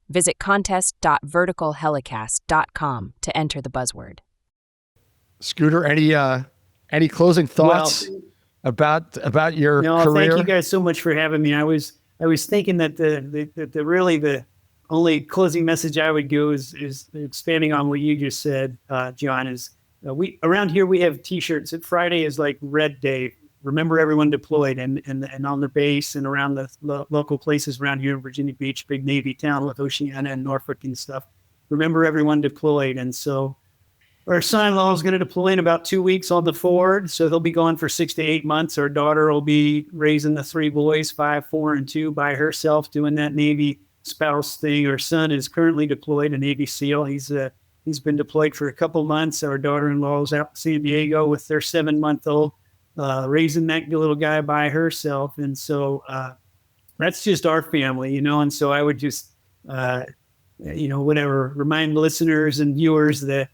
Speaker 7: Visit contest.verticalhelicast.com to enter the buzzword.
Speaker 1: Scooter, any closing thoughts about your career?
Speaker 2: Thank you guys so much for having me. I was thinking that the only closing message I would go is expanding on what you just said, John. Is we around here we have T-shirts. Friday is like Red Day. Remember everyone deployed, and on the base and around the local places around here in Virginia Beach, big Navy town with Oceana and Norfolk and stuff. Remember everyone deployed. And so our son-in-law is going to deploy in about 2 weeks on the Ford. So he'll be gone for 6 to 8 months. Our daughter will be raising the 3 boys, 5, 4, and 2 by herself, doing that Navy spouse thing. Our son is currently deployed, a Navy SEAL. He's been deployed for a couple months. Our daughter-in-law is out in San Diego with their 7-month-old. Raising that little guy by herself. And so that's just our family, and so I would just, remind listeners and viewers that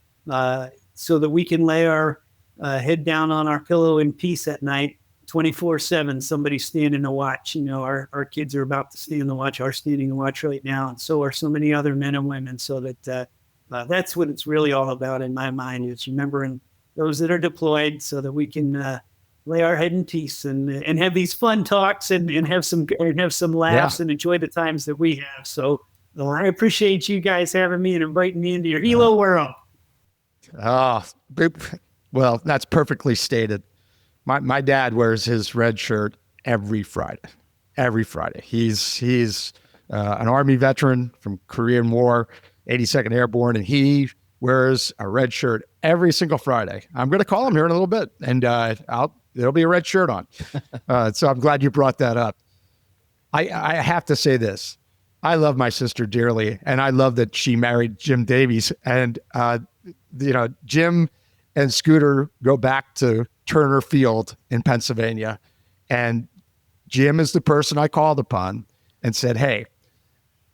Speaker 2: so that we can lay our head down on our pillow in peace at night, 24/7, somebody's standing to watch. Our kids are about to stand the watch, are standing to watch right now. And so are so many other men and women. So that that's what it's really all about in my mind, is remembering those that are deployed so that we can lay our head in peace and have these fun talks and have some laughs and enjoy the times that we have. So I appreciate you guys having me and inviting me into your Hilo world.
Speaker 1: Well, that's perfectly stated. My dad wears his red shirt every Friday. He's an Army veteran from Korean War, 82nd Airborne, and he wears a red shirt every single Friday. I'm going to call him here in a little bit, and there'll be a red shirt on. So I'm glad you brought that up. I have to say this. I love my sister dearly, and I love that she married Jim Davies. And, Jim and Scooter go back to Turner Field in Pennsylvania. And Jim is the person I called upon and said, hey,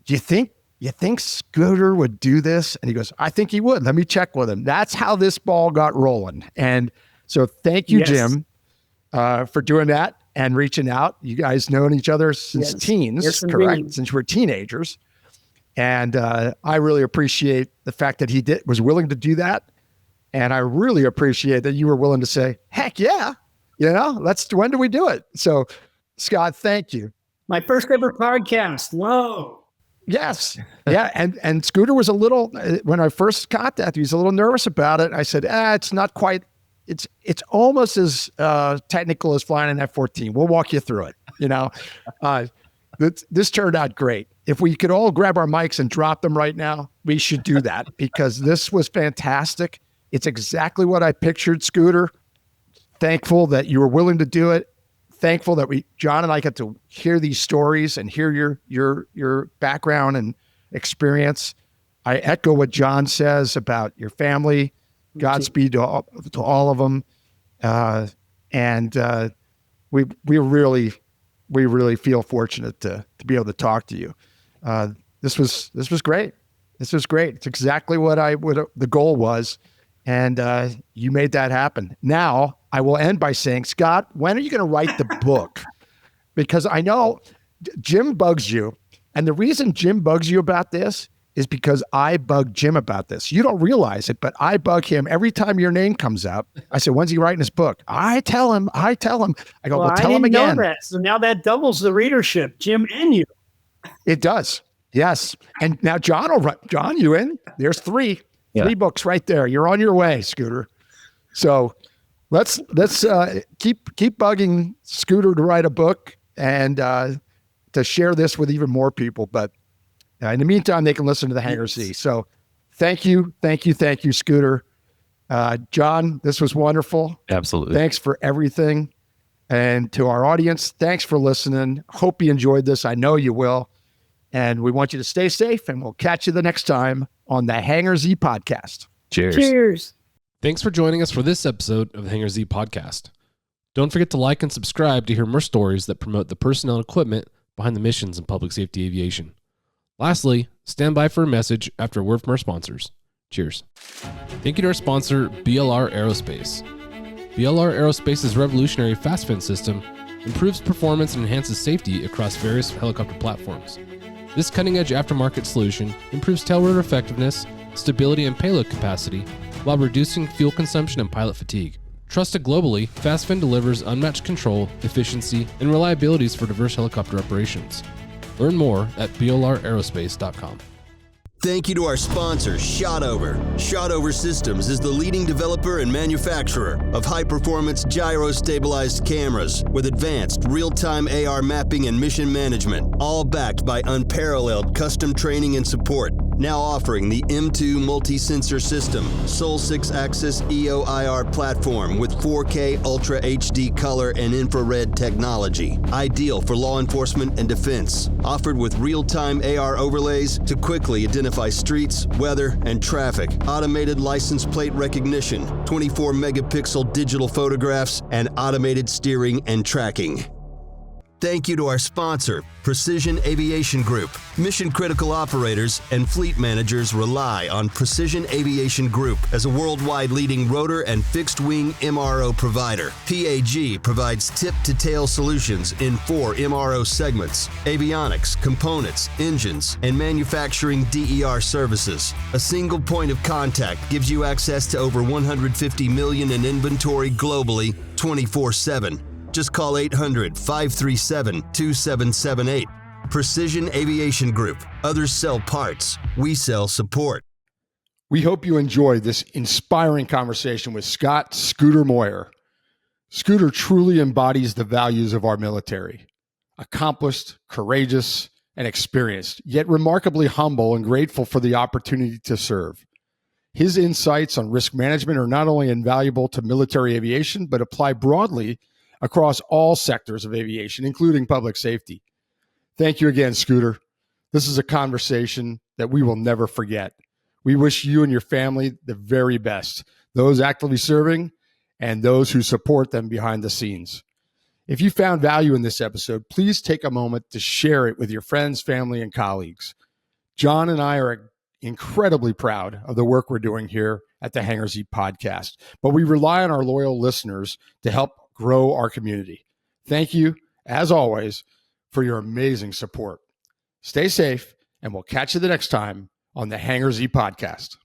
Speaker 1: do you think Scooter would do this? And he goes, I think he would. Let me check with him. That's how this ball got rolling. And so thank you, Jim, for doing that and reaching out. You guys known each other since teens, correct? Indeed. Since you were teenagers. And I really appreciate the fact that he was willing to do that. And I really appreciate that you were willing to say, heck yeah, when do we do it? So Scott, thank you.
Speaker 2: My first ever podcast. Whoa.
Speaker 1: Yes. Yeah. And Scooter was a little, when I first contacted you, he was a little nervous about it. I said, it's not quite, it's almost as technical as flying an F-14. We'll walk you through it. This turned out great. If we could all grab our mics and drop them right now, we should do that because this was fantastic. It's exactly what I pictured, Scooter. Thankful that you were willing to do it. Thankful that John and I got to hear these stories and hear your background and experience. I echo what John says about your family. Godspeed to all of them. We really feel fortunate to be able to talk to you. This was great. This was great. It's exactly what the goal was. And you made that happen. Now, I will end by saying, Scott, when are you going to write the book? Because I know Jim bugs you. And the reason Jim bugs you about this is because I bug Jim about this. You don't realize it, but I bug him every time your name comes up. I said, when's he writing his book? I tell him. I go, well tell him again.
Speaker 2: Know that. So now that doubles the readership, Jim and you.
Speaker 1: It does. Yes. And now John will write. John, you in? There's three. Yeah. 3 books right there. You're on your way, Scooter. So let's keep bugging Scooter to write a book and to share this with even more people. But in the meantime, they can listen to the Hangar Z. So thank you, Scooter. John, this was wonderful.
Speaker 5: Absolutely.
Speaker 1: Thanks for everything. And to our audience, thanks for listening. Hope you enjoyed this. I know you will. And we want you to stay safe, and we'll catch you the next time on the Hangar Z Podcast.
Speaker 5: Cheers.
Speaker 6: Thanks for joining us for this episode of the Hangar Z Podcast. Don't forget to like and subscribe to hear more stories that promote the personnel and equipment behind the missions in public safety aviation. Lastly, stand by for a message after a word from our sponsors. Cheers. Thank you to our sponsor, BLR Aerospace. BLR Aerospace's revolutionary fast fin system improves performance and enhances safety across various helicopter platforms. This cutting-edge aftermarket solution improves tail rotor effectiveness, stability, and payload capacity while reducing fuel consumption and pilot fatigue. Trusted globally, FastFin delivers unmatched control, efficiency, and reliabilities for diverse helicopter operations. Learn more at blraerospace.com.
Speaker 3: Thank you to our sponsor, Shotover. Shotover Systems is the leading developer and manufacturer of high-performance gyro-stabilized cameras with advanced real-time AR mapping and mission management, all backed by unparalleled custom training and support. Now offering the M2 multi-sensor system, sole 6-axis EO/IR platform with 4K Ultra HD color and infrared technology. Ideal for law enforcement and defense. Offered with real-time AR overlays to quickly identify streets, weather, and traffic. Automated license plate recognition, 24 megapixel digital photographs, and automated steering and tracking. Thank you to our sponsor, Precision Aviation Group. Mission-critical operators and fleet managers rely on Precision Aviation Group as a worldwide leading rotor and fixed-wing MRO provider. PAG provides tip-to-tail solutions in 4 MRO segments: avionics, components, engines, and manufacturing DER services. A single point of contact gives you access to over 150 million in inventory globally, 24/7. Just call 800-537-2778. Precision Aviation Group. Others sell parts. We sell support.
Speaker 1: We hope you enjoyed this inspiring conversation with Scott Scooter Moyer. Scooter truly embodies the values of our military. Accomplished, courageous, and experienced, yet remarkably humble and grateful for the opportunity to serve. His insights on risk management are not only invaluable to military aviation, but apply broadly across all sectors of aviation, including public safety. Thank you again, Scooter. This is a conversation that we will never forget. We wish you and your family the very best, those actively serving and those who support them behind the scenes. If you found value in this episode, please take a moment to share it with your friends, family, and colleagues. John and I are incredibly proud of the work we're doing here at the Hangar Z Podcast, but we rely on our loyal listeners to help grow our community. Thank you, as always, for your amazing support. Stay safe, and we'll catch you the next time on the Hangar Z Podcast.